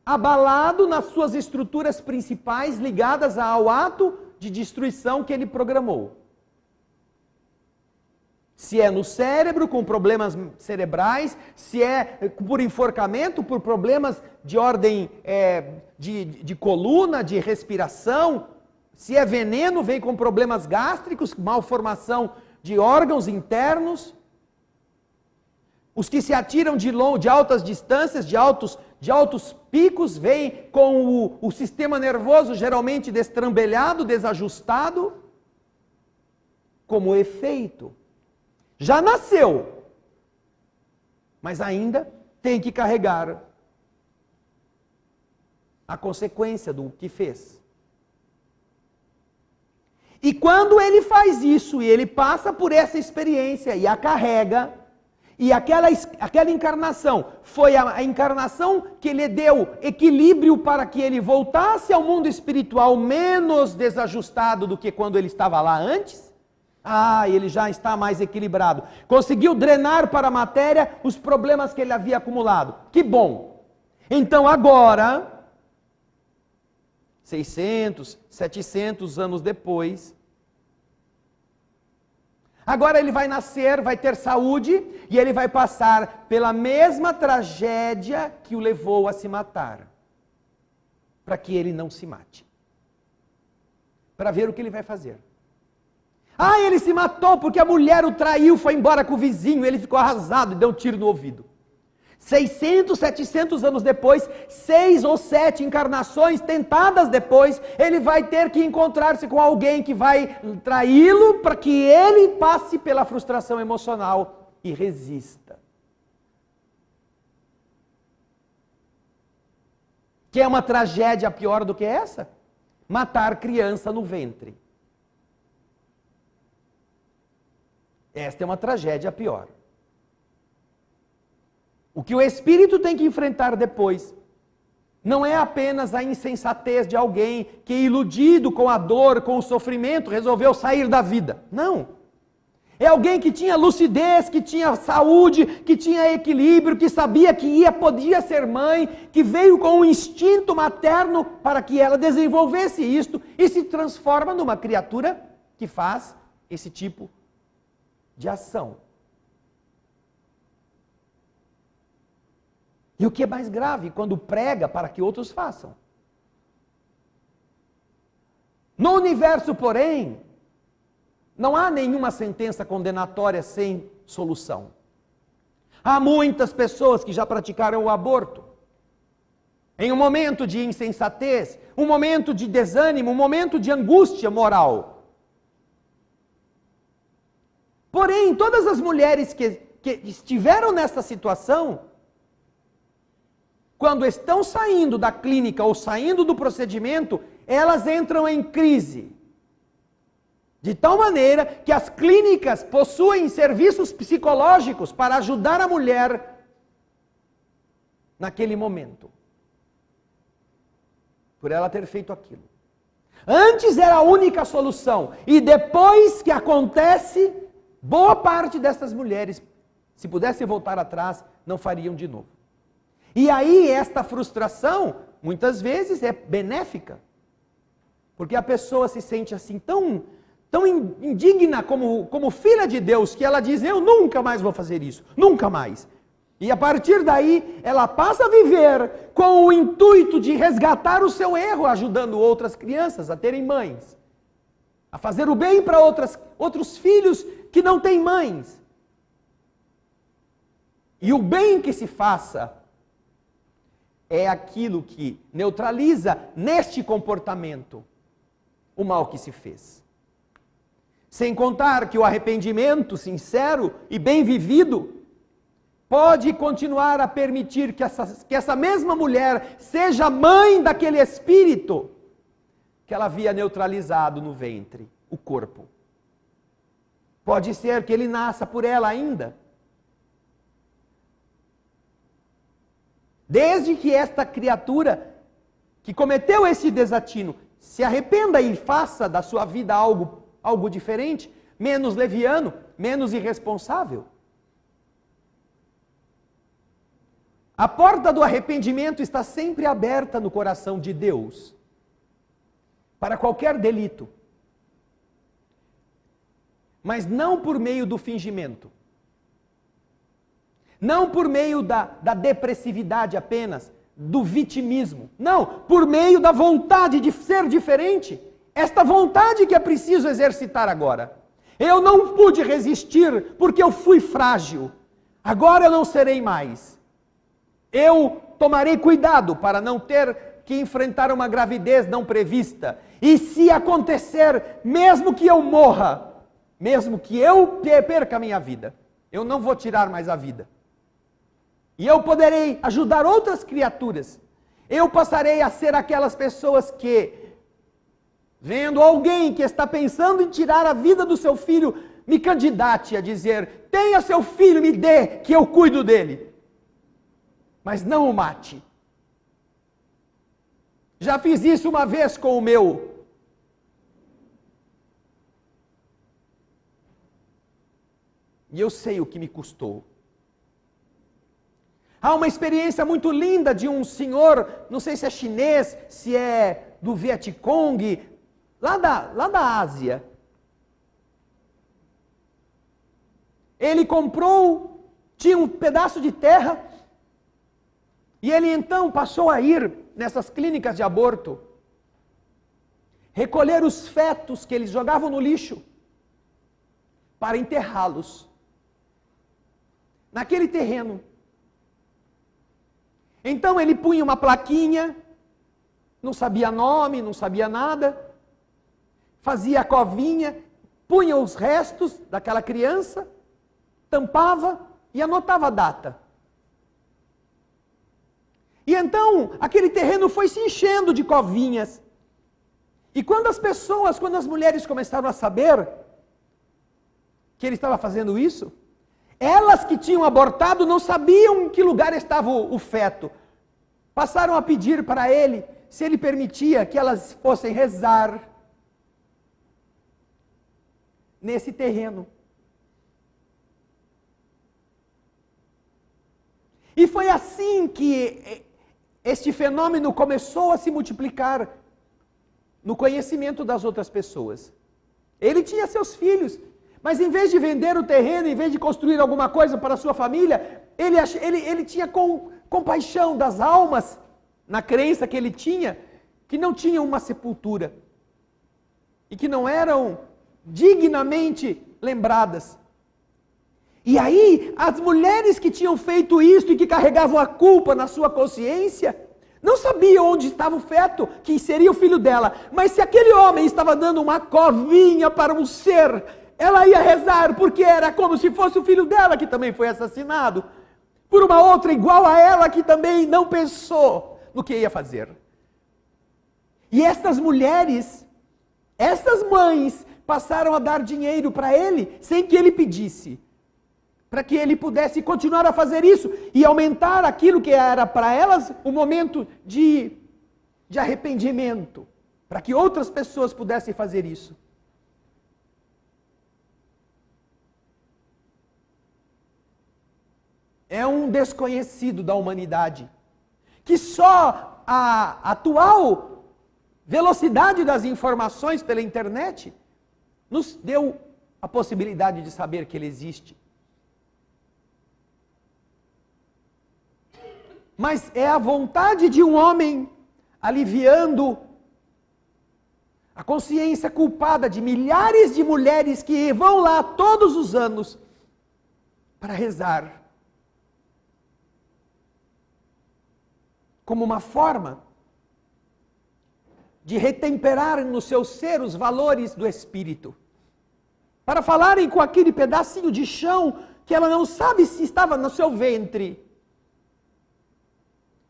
[SPEAKER 1] abalado nas suas estruturas principais ligadas ao ato de destruição que ele programou. Se é no cérebro, com problemas cerebrais, se é por enforcamento, por problemas de ordem de coluna, de respiração, se é veneno, vem com problemas gástricos, malformação de órgãos internos. Os que se atiram de altas distâncias, de altos picos, vêm com o sistema nervoso geralmente destrambelhado, desajustado, como efeito. Já nasceu, mas ainda tem que carregar a consequência do que fez. E quando ele faz isso, e ele passa por essa experiência e a carrega, e aquela encarnação foi a encarnação que lhe deu equilíbrio para que ele voltasse ao mundo espiritual menos desajustado do que quando ele estava lá antes, ele já está mais equilibrado. Conseguiu drenar para a matéria os problemas que ele havia acumulado. Que bom! Então agora, 600, 700 anos depois, agora ele vai nascer, vai ter saúde e ele vai passar pela mesma tragédia que o levou a se matar. Para que ele não se mate. Para ver o que ele vai fazer. Ele se matou porque a mulher o traiu, foi embora com o vizinho, ele ficou arrasado e deu um tiro no ouvido. 600, 700 anos depois, 6 ou 7 encarnações tentadas depois, ele vai ter que encontrar-se com alguém que vai traí-lo para que ele passe pela frustração emocional e resista. Que é uma tragédia pior do que essa? Matar criança no ventre. Esta é uma tragédia pior. O que o espírito tem que enfrentar depois não é apenas a insensatez de alguém que, iludido com a dor, com o sofrimento, resolveu sair da vida. Não. É alguém que tinha lucidez, que tinha saúde, que tinha equilíbrio, que sabia que podia ser mãe, que veio com um instinto materno para que ela desenvolvesse isto e se transforma numa criatura que faz esse tipo de ação. E o que é mais grave, quando prega para que outros façam. No universo, porém, não há nenhuma sentença condenatória sem solução. Há muitas pessoas que já praticaram o aborto. Em um momento de insensatez, um momento de desânimo, um momento de angústia moral. Porém, todas as mulheres que estiveram nessa situação, quando estão saindo da clínica ou saindo do procedimento, elas entram em crise. De tal maneira que as clínicas possuem serviços psicológicos para ajudar a mulher naquele momento. Por ela ter feito aquilo. Antes era a única solução. E depois que acontece, boa parte dessas mulheres, se pudessem voltar atrás, não fariam de novo. E aí esta frustração, muitas vezes, é benéfica. Porque a pessoa se sente assim tão indigna como filha de Deus, que ela diz, eu nunca mais vou fazer isso, nunca mais. E a partir daí, ela passa a viver com o intuito de resgatar o seu erro, ajudando outras crianças a terem mães. A fazer o bem para outros filhos que não têm mães. E o bem que se faça é aquilo que neutraliza neste comportamento o mal que se fez. Sem contar que o arrependimento sincero e bem vivido pode continuar a permitir que essa mesma mulher seja mãe daquele espírito que ela havia neutralizado no ventre, o corpo. Pode ser que ele nasça por ela ainda. Desde que esta criatura que cometeu esse desatino se arrependa e faça da sua vida algo diferente, menos leviano, menos irresponsável. A porta do arrependimento está sempre aberta no coração de Deus, para qualquer delito. Mas não por meio do fingimento. Não por meio da depressividade apenas, do vitimismo. Não, por meio da vontade de ser diferente. Esta vontade que é preciso exercitar agora. Eu não pude resistir porque eu fui frágil. Agora eu não serei mais. Eu tomarei cuidado para não ter que enfrentar uma gravidez não prevista. E se acontecer, mesmo que eu morra, mesmo que eu perca a minha vida, eu não vou tirar mais a vida. E eu poderei ajudar outras criaturas. Eu passarei a ser aquelas pessoas que, vendo alguém que está pensando em tirar a vida do seu filho, me candidate a dizer, tenha seu filho, me dê, que eu cuido dele. Mas não o mate. Já fiz isso uma vez com o meu. E eu sei o que me custou. Há uma experiência muito linda de um senhor, não sei se é chinês, se é do Vietcong, lá da Ásia. Ele comprou, tinha um pedaço de terra, e ele então passou a ir nessas clínicas de aborto, recolher os fetos que eles jogavam no lixo, para enterrá-los naquele terreno. Então ele punha uma plaquinha, não sabia nome, não sabia nada, fazia a covinha, punha os restos daquela criança, tampava e anotava a data. E então aquele terreno foi se enchendo de covinhas. E quando as mulheres começaram a saber que ele estava fazendo isso? Elas que tinham abortado não sabiam em que lugar estava o feto. Passaram a pedir para ele se ele permitia que elas fossem rezar nesse terreno. E foi assim que este fenômeno começou a se multiplicar no conhecimento das outras pessoas. Ele tinha seus filhos, mas em vez de vender o terreno, em vez de construir alguma coisa para a sua família, ele tinha compaixão das almas, na crença que ele tinha, que não tinham uma sepultura e que não eram dignamente lembradas. E aí, as mulheres que tinham feito isso e que carregavam a culpa na sua consciência, não sabiam onde estava o feto, que seria o filho dela. Mas se aquele homem estava dando uma covinha para um ser, ela ia rezar, porque era como se fosse o filho dela que também foi assassinado, por uma outra igual a ela que também não pensou no que ia fazer. E estas mulheres, estas mães, passaram a dar dinheiro para ele, sem que ele pedisse, para que ele pudesse continuar a fazer isso e aumentar aquilo que era para elas o momento de arrependimento, para que outras pessoas pudessem fazer isso. É um desconhecido da humanidade, que só a atual velocidade das informações pela internet nos deu a possibilidade de saber que ele existe. Mas é a vontade de um homem aliviando a consciência culpada de milhares de mulheres que vão lá todos os anos para rezar. Como uma forma de retemperar no seu ser os valores do Espírito. Para falarem com aquele pedacinho de chão que ela não sabe se estava no seu ventre.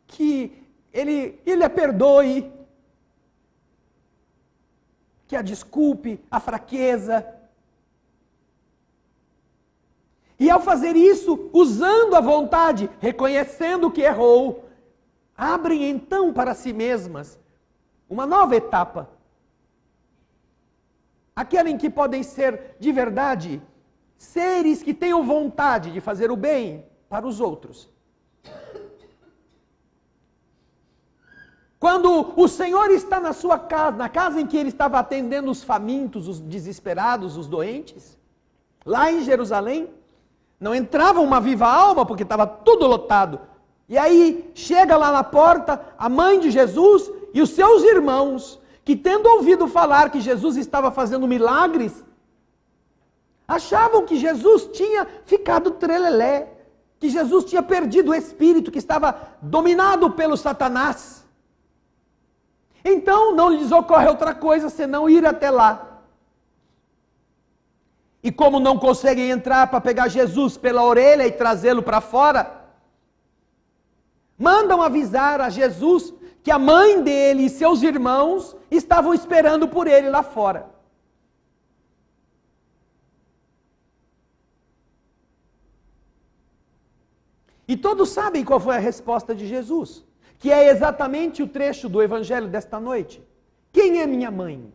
[SPEAKER 1] Que ele a perdoe, que a desculpe a fraqueza. E ao fazer isso, usando a vontade, reconhecendo que errou, abrem então para si mesmas uma nova etapa. Aquela em que podem ser, de verdade, seres que tenham vontade de fazer o bem para os outros. Quando o Senhor está na sua casa, na casa em que Ele estava atendendo os famintos, os desesperados, os doentes, lá em Jerusalém, não entrava uma viva alma porque estava tudo lotado. E aí chega lá na porta a mãe de Jesus e os seus irmãos, que tendo ouvido falar que Jesus estava fazendo milagres, achavam que Jesus tinha ficado trelelé, que Jesus tinha perdido o espírito, que estava dominado pelo Satanás. Então não lhes ocorre outra coisa senão ir até lá. E como não conseguem entrar para pegar Jesus pela orelha e trazê-lo para fora, mandam avisar a Jesus que a mãe dele e seus irmãos estavam esperando por ele lá fora. E todos sabem qual foi a resposta de Jesus, que é exatamente o trecho do evangelho desta noite. Quem é minha mãe?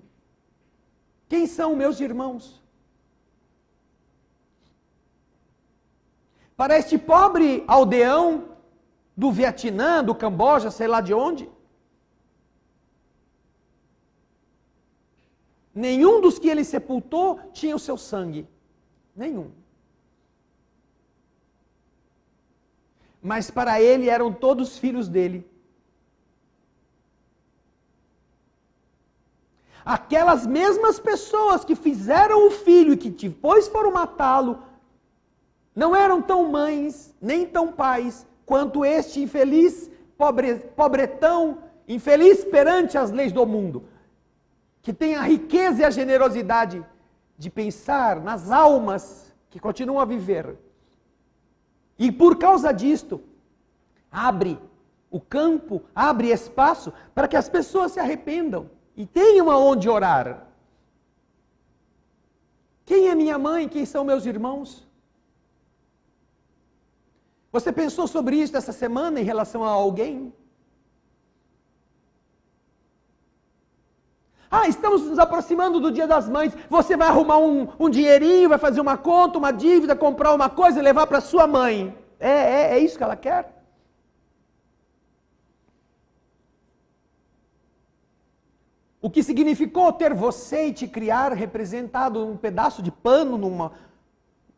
[SPEAKER 1] Quem são meus irmãos? Para este pobre aldeão do Vietnã, do Camboja, sei lá de onde, nenhum dos que ele sepultou tinha o seu sangue. Nenhum. Mas para ele eram todos filhos dele. Aquelas mesmas pessoas que fizeram o filho e que depois foram matá-lo, não eram tão mães, nem tão pais, quanto este infeliz pobretão, infeliz perante as leis do mundo, que tem a riqueza e a generosidade de pensar nas almas que continuam a viver. E por causa disto, abre o campo, abre espaço para que as pessoas se arrependam e tenham aonde orar. Quem é minha mãe? Quem são meus irmãos? Você pensou sobre isso essa semana em relação a alguém? Estamos nos aproximando do Dia das Mães. Você vai arrumar um dinheirinho, vai fazer uma conta, uma dívida, comprar uma coisa e levar para sua mãe. É isso que ela quer? O que significou ter você e te criar representado num pedaço de pano,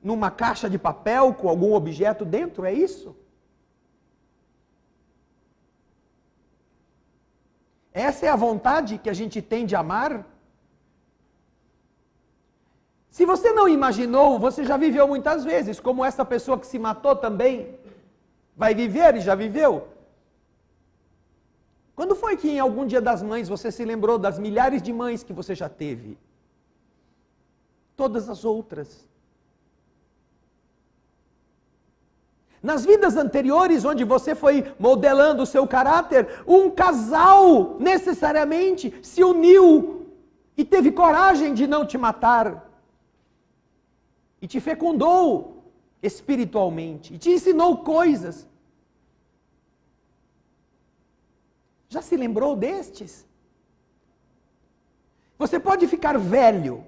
[SPEAKER 1] numa caixa de papel com algum objeto dentro, é isso? Essa é a vontade que a gente tem de amar? Se você não imaginou, você já viveu muitas vezes, como essa pessoa que se matou também vai viver e já viveu. Quando foi que em algum Dia das Mães você se lembrou das milhares de mães que você já teve? Todas as outras. Nas vidas anteriores, onde você foi modelando o seu caráter, um casal necessariamente se uniu e teve coragem de não te matar. E te fecundou espiritualmente, e te ensinou coisas. Já se lembrou destes? Você pode ficar velho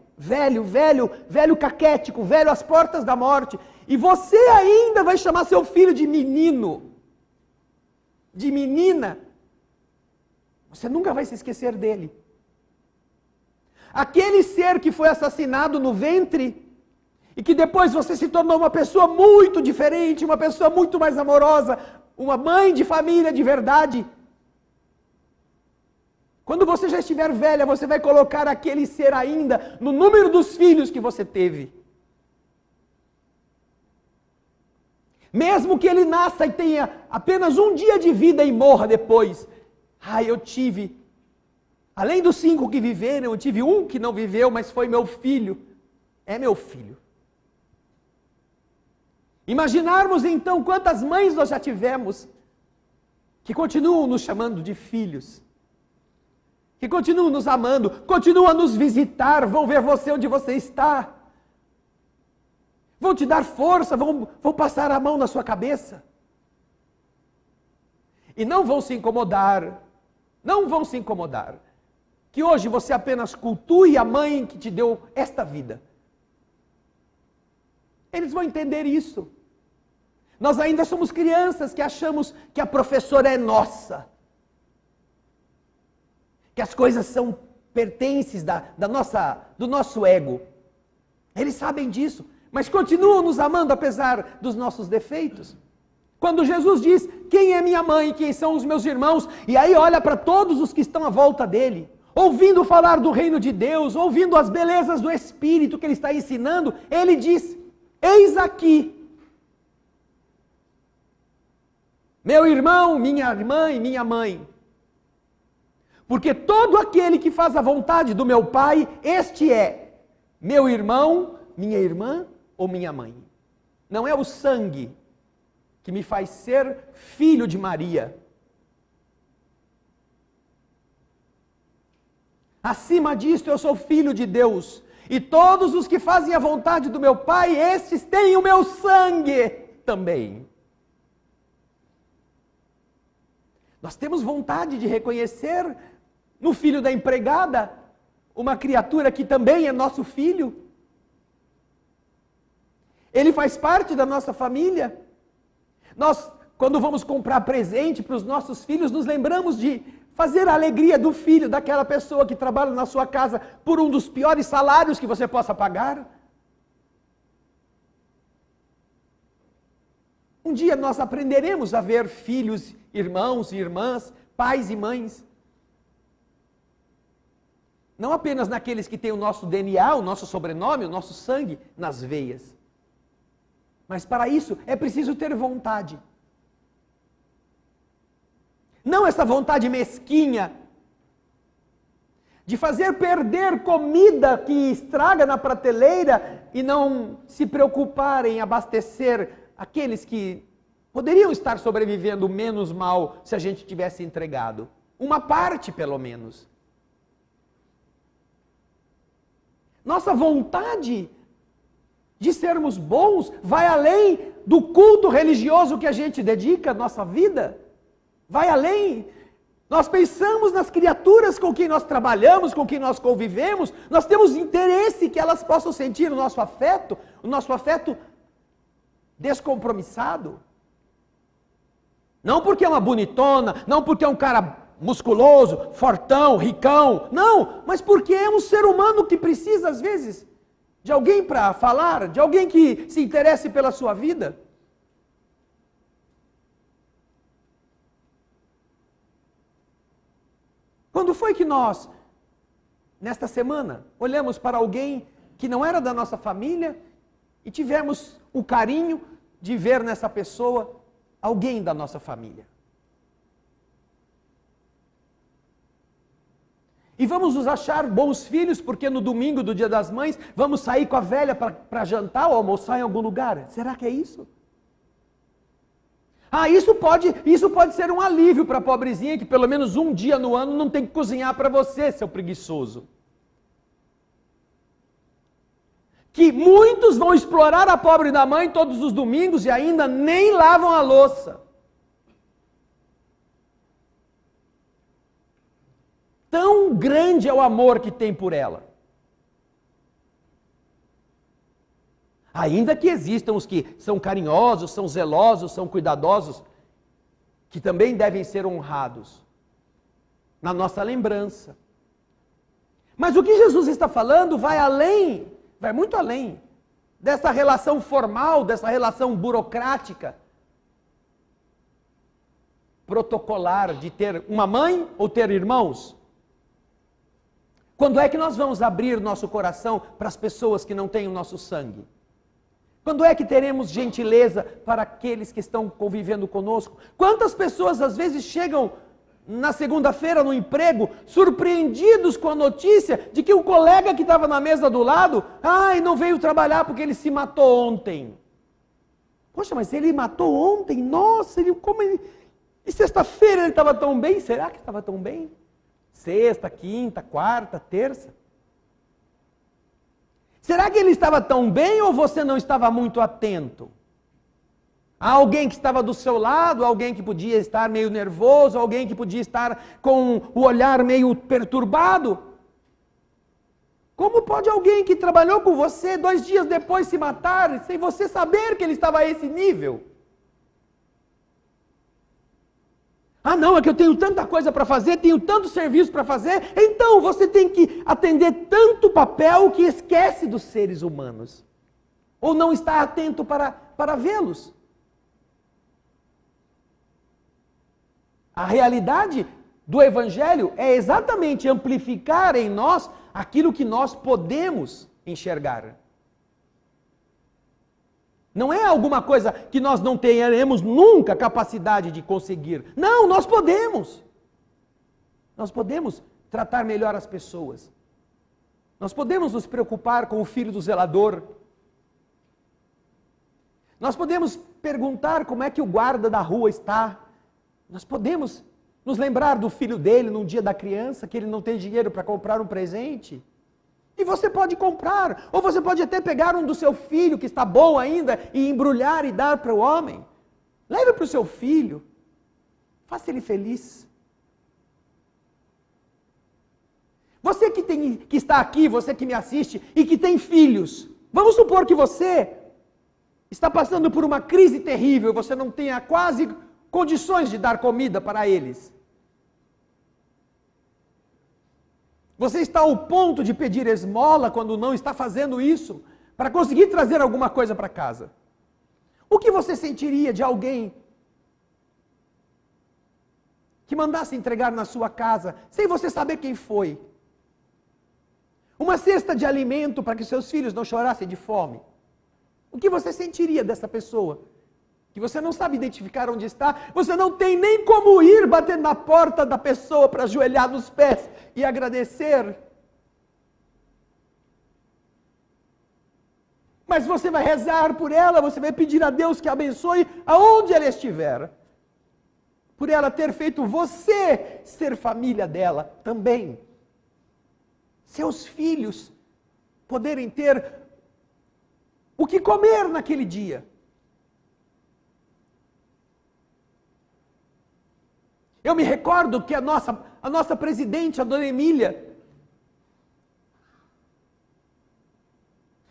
[SPEAKER 1] caquético, velho às portas da morte, e você ainda vai chamar seu filho de menino, de menina. Você nunca vai se esquecer dele. Aquele ser que foi assassinado no ventre, e que depois você se tornou uma pessoa muito diferente, uma pessoa muito mais amorosa, uma mãe de família de verdade. Quando você já estiver velha, você vai colocar aquele ser ainda no número dos filhos que você teve. Mesmo que ele nasça e tenha apenas um dia de vida e morra depois. Eu tive, além dos 5 que viveram, eu tive um que não viveu, mas foi meu filho. É meu filho. Imaginarmos então quantas mães nós já tivemos, que continuam nos chamando de filhos. Que continuam nos amando, continuam a nos visitar, vão ver você onde você está. Vão te dar força, vão passar a mão na sua cabeça. E não vão se incomodar, que hoje você apenas cultue a mãe que te deu esta vida. Eles vão entender isso. Nós ainda somos crianças que achamos que a professora é nossa. Que as coisas são pertences do nosso ego. Eles sabem disso, mas continuam nos amando apesar dos nossos defeitos. Quando Jesus diz, quem é minha mãe, quem são os meus irmãos, e aí olha para todos os que estão à volta dele, ouvindo falar do reino de Deus, ouvindo as belezas do Espírito que ele está ensinando, ele diz, eis aqui, meu irmão, minha irmã e minha mãe. Porque todo aquele que faz a vontade do meu Pai, este é meu irmão, minha irmã ou minha mãe. Não é o sangue que me faz ser filho de Maria. Acima disto, eu sou filho de Deus. E todos os que fazem a vontade do meu Pai, estes têm o meu sangue também. Nós temos vontade de reconhecer no filho da empregada, uma criatura que também é nosso filho. Ele faz parte da nossa família. Nós, quando vamos comprar presente para os nossos filhos, nos lembramos de fazer a alegria do filho, daquela pessoa que trabalha na sua casa por um dos piores salários que você possa pagar. Um dia nós aprenderemos a ver filhos, irmãos e irmãs, pais e mães. Não apenas naqueles que têm o nosso DNA, o nosso sobrenome, o nosso sangue nas veias. Mas para isso é preciso ter vontade. Não essa vontade mesquinha de fazer perder comida que estraga na prateleira e não se preocupar em abastecer aqueles que poderiam estar sobrevivendo menos mal se a gente tivesse entregado. Uma parte, pelo menos. Nossa vontade de sermos bons, vai além do culto religioso que a gente dedica a nossa vida. Vai além. Nós pensamos nas criaturas com quem nós trabalhamos, com quem nós convivemos, nós temos interesse que elas possam sentir o nosso afeto descompromissado. Não porque é uma bonitona, não porque é um cara musculoso, fortão, ricão, não, mas porque é um ser humano que precisa às vezes de alguém para falar, de alguém que se interesse pela sua vida. Quando foi que nós, nesta semana, olhamos para alguém que não era da nossa família e tivemos o carinho de ver nessa pessoa alguém da nossa família? E vamos nos achar bons filhos porque no domingo do Dia das Mães vamos sair com a velha para jantar ou almoçar em algum lugar? Será que é isso? Isso pode ser um alívio para a pobrezinha que pelo menos um dia no ano não tem que cozinhar para você, seu preguiçoso. Que muitos vão explorar a pobre da mãe todos os domingos e ainda nem lavam a louça. Tão grande é o amor que tem por ela. Ainda que existam os que são carinhosos, são zelosos, são cuidadosos, que também devem ser honrados na nossa lembrança. Mas o que Jesus está falando vai além, vai muito além dessa relação formal, dessa relação burocrática, protocolar de ter uma mãe ou ter irmãos. Quando é que nós vamos abrir nosso coração para as pessoas que não têm o nosso sangue? Quando é que teremos gentileza para aqueles que estão convivendo conosco? Quantas pessoas às vezes chegam na segunda-feira no emprego, surpreendidos com a notícia de que o colega que estava na mesa do lado, não veio trabalhar porque ele se matou ontem. Poxa, mas ele matou ontem? Nossa, e sexta-feira ele estava tão bem? Será que estava tão bem? Sexta, quinta, quarta, terça? Será que ele estava tão bem ou você não estava muito atento? Há alguém que estava do seu lado, alguém que podia estar meio nervoso, alguém que podia estar com o olhar meio perturbado? Como pode alguém que trabalhou com você 2 dias depois se matar, sem você saber que ele estava a esse nível? Não, é que eu tenho tanta coisa para fazer, tenho tanto serviço para fazer, então você tem que atender tanto papel que esquece dos seres humanos. Ou não está atento para vê-los. A realidade do Evangelho é exatamente amplificar em nós aquilo que nós podemos enxergar. Não é alguma coisa que nós não tenhamos nunca capacidade de conseguir. Não, nós podemos. Nós podemos tratar melhor as pessoas. Nós podemos nos preocupar com o filho do zelador. Nós podemos perguntar como é que o guarda da rua está. Nós podemos nos lembrar do filho dele num dia da criança, que ele não tem dinheiro para comprar um presente. E você pode comprar, ou você pode até pegar um do seu filho, que está bom ainda, e embrulhar e dar para o homem. Leve para o seu filho. Faça ele feliz. Você que está aqui, você que me assiste e que tem filhos, vamos supor que você está passando por uma crise terrível, você não tenha quase condições de dar comida para eles. Você está ao ponto de pedir esmola quando não está fazendo isso, para conseguir trazer alguma coisa para casa. O que você sentiria de alguém que mandasse entregar na sua casa, sem você saber quem foi? Uma cesta de alimento para que seus filhos não chorassem de fome. O que você sentiria dessa pessoa? Que você não sabe identificar onde está, você não tem nem como ir bater na porta da pessoa para ajoelhar nos pés e agradecer. Mas você vai rezar por ela, você vai pedir a Deus que a abençoe aonde ela estiver. Por ela ter feito você ser família dela também. Seus filhos poderem ter o que comer naquele dia. Eu me recordo que a nossa presidente, a dona Emília,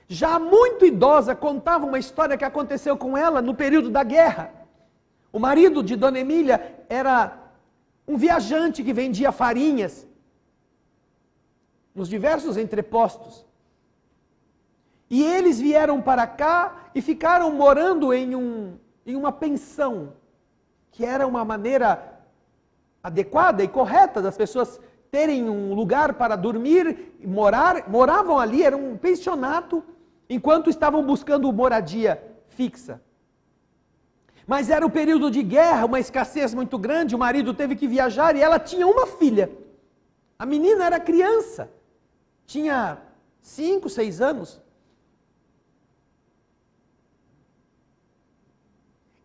[SPEAKER 1] já muito idosa, contava uma história que aconteceu com ela no período da guerra. O marido de dona Emília era um viajante que vendia farinhas nos diversos entrepostos. E eles vieram para cá e ficaram morando em uma pensão, que era uma maneira adequada e correta das pessoas terem um lugar para dormir, moravam ali, era um pensionato, enquanto estavam buscando moradia fixa. Mas era o período de guerra, uma escassez muito grande, o marido teve que viajar e ela tinha uma filha. A menina era criança, tinha 5, 6 anos.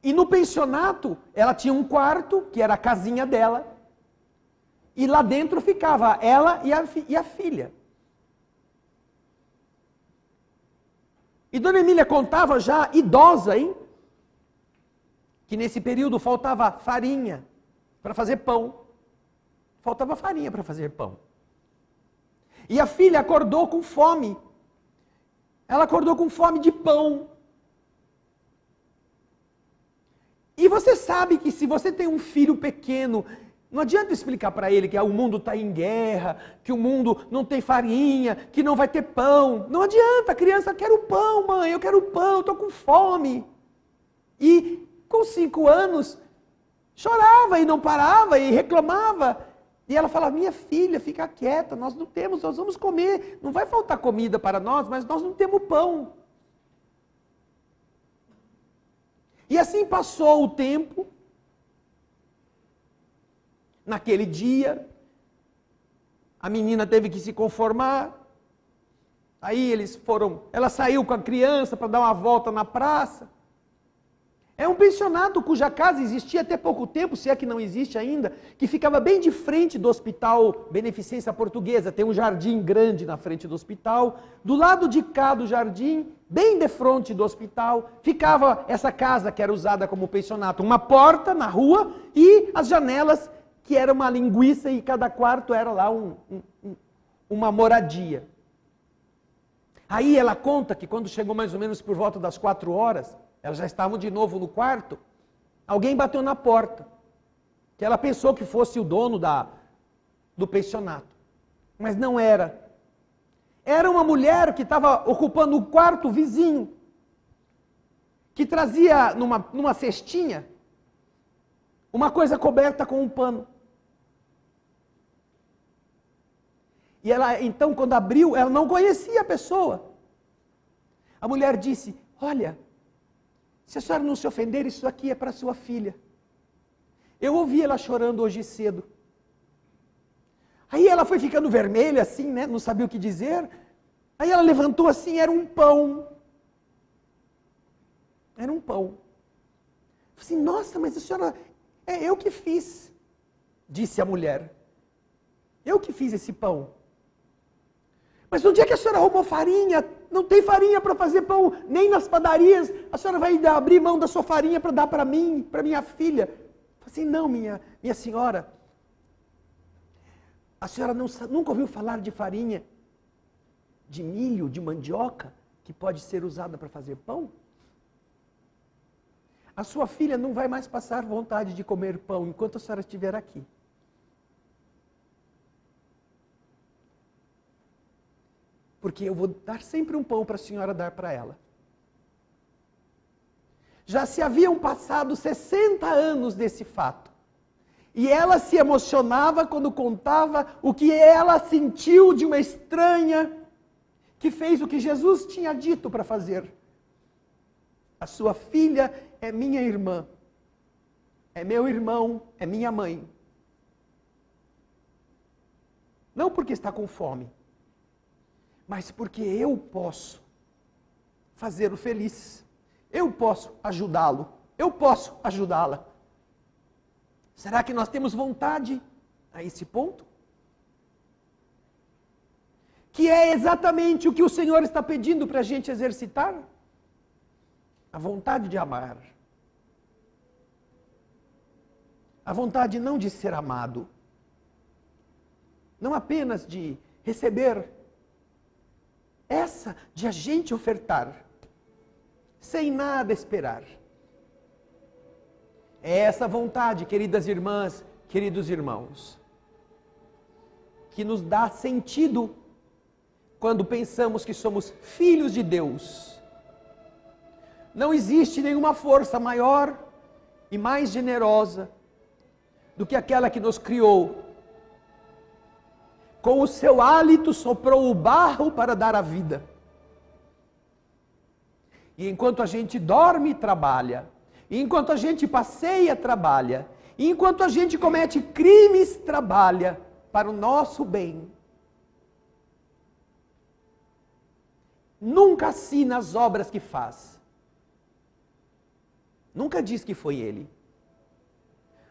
[SPEAKER 1] E no pensionato, ela tinha um quarto, que era a casinha dela, e lá dentro ficava ela e a filha. E dona Emília contava já, idosa, hein? Que nesse período faltava farinha para fazer pão. Faltava farinha para fazer pão. E a filha acordou com fome. Ela acordou com fome de pão. E você sabe que se você tem um filho pequeno, não adianta explicar para ele que o mundo está em guerra, que o mundo não tem farinha, que não vai ter pão. Não adianta, a criança quer o pão, mãe, eu quero pão, eu estou com fome. E com 5 anos, chorava e não parava e reclamava. E ela falava, minha filha, fica quieta, nós não temos, nós vamos comer. Não vai faltar comida para nós, mas nós não temos pão. E assim passou o tempo. Naquele dia, a menina teve que se conformar. Aí ela saiu com a criança para dar uma volta na praça. É um pensionato cuja casa existia até pouco tempo, se é que não existe ainda, que ficava bem de frente do Hospital Beneficência Portuguesa. Tem um jardim grande na frente do hospital. Do lado de cá do jardim, bem de frente do hospital, ficava essa casa que era usada como pensionato. Uma porta na rua e as janelas, que era uma linguiça, e cada quarto era lá uma moradia. Aí ela conta que quando chegou mais ou menos por volta das 4 horas, elas já estavam de novo no quarto, alguém bateu na porta, que ela pensou que fosse o dono do pensionato, mas não era. Era uma mulher que estava ocupando o quarto vizinho, que trazia numa cestinha uma coisa coberta com um pano. E ela, então, quando abriu, ela não conhecia a pessoa. A mulher disse, olha, se a senhora não se ofender, isso aqui é para sua filha. Eu ouvi ela chorando hoje cedo. Aí ela foi ficando vermelha assim, né? Não sabia o que dizer. Aí ela levantou assim, era um pão. Era um pão. Eu falei assim, nossa, mas a senhora, é eu que fiz, disse a mulher. Eu que fiz esse pão. Mas no dia que a senhora arrumou farinha, não tem farinha para fazer pão, nem nas padarias, a senhora vai abrir mão da sua farinha para dar para mim, para minha filha. Eu falei assim, não, minha senhora, a senhora nunca ouviu falar de farinha de milho, de mandioca, que pode ser usada para fazer pão? A sua filha não vai mais passar vontade de comer pão enquanto a senhora estiver aqui. Porque eu vou dar sempre um pão para a senhora dar para ela. Já se haviam passado 60 anos desse fato. E ela se emocionava quando contava o que ela sentiu de uma estranha que fez o que Jesus tinha dito para fazer. A sua filha é minha irmã, é meu irmão, é minha mãe. Não porque está com fome, mas porque eu posso fazê-lo feliz. Eu posso ajudá-lo. Eu posso ajudá-la. Será que nós temos vontade a esse ponto? Que é exatamente o que o Senhor está pedindo para a gente exercitar. a vontade de amar, a vontade não de ser amado, não apenas de receber, essa de a gente ofertar, sem nada esperar. É essa vontade, queridas irmãs, queridos irmãos, que nos dá sentido quando pensamos que somos filhos de Deus. Não existe nenhuma força maior e mais generosa do que aquela que nos criou. Com o seu hálito soprou o barro para dar a vida. E enquanto a gente dorme, trabalha. E enquanto a gente passeia, trabalha. E enquanto a gente comete crimes, trabalha para o nosso bem. Nunca assina as obras que faz. Nunca diz que foi ele.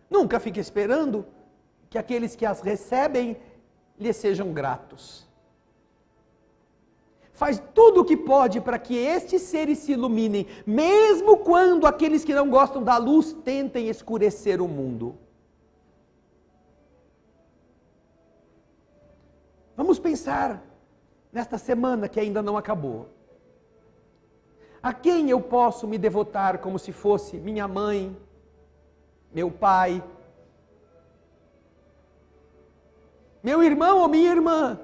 [SPEAKER 1] Nunca fica esperando que aqueles que as recebem lhe sejam gratos. Faz tudo o que pode para que estes seres se iluminem, mesmo quando aqueles que não gostam da luz tentem escurecer o mundo. Vamos pensar nesta semana que ainda não acabou. A quem eu posso me devotar como se fosse minha mãe, meu pai, meu irmão ou minha irmã?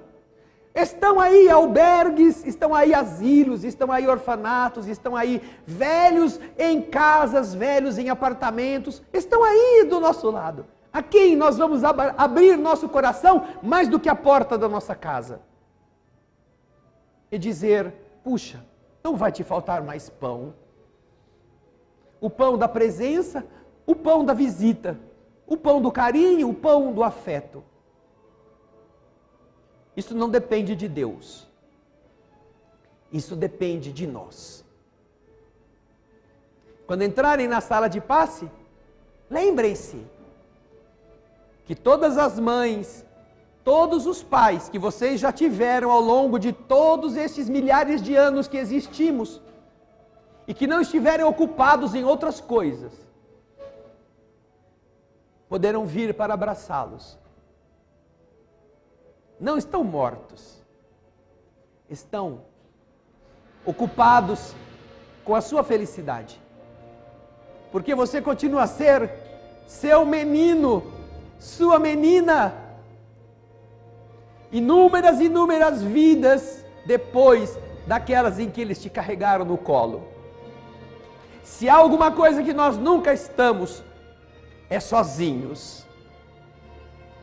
[SPEAKER 1] Estão aí albergues, estão aí asilos, estão aí orfanatos, estão aí velhos em casas, velhos em apartamentos, estão aí do nosso lado. A quem nós vamos abrir nosso coração mais do que a porta da nossa casa? E dizer, puxa, não vai te faltar mais pão. O pão da presença, o pão da visita, o pão do carinho, o pão do afeto. Isso não depende de Deus. Isso depende de nós. Quando entrarem na sala de passe, lembrem-se que todas as mães, todos os pais que vocês já tiveram ao longo de todos esses milhares de anos que existimos e que não estiverem ocupados em outras coisas, poderão vir para abraçá-los. Não estão mortos, estão ocupados com a sua felicidade, porque você continua a ser seu menino, sua menina. Inúmeras vidas depois daquelas em que eles te carregaram no colo. Se há alguma coisa que nós nunca estamos, é sozinhos.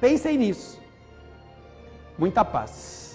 [SPEAKER 1] Pensem nisso. Muita paz.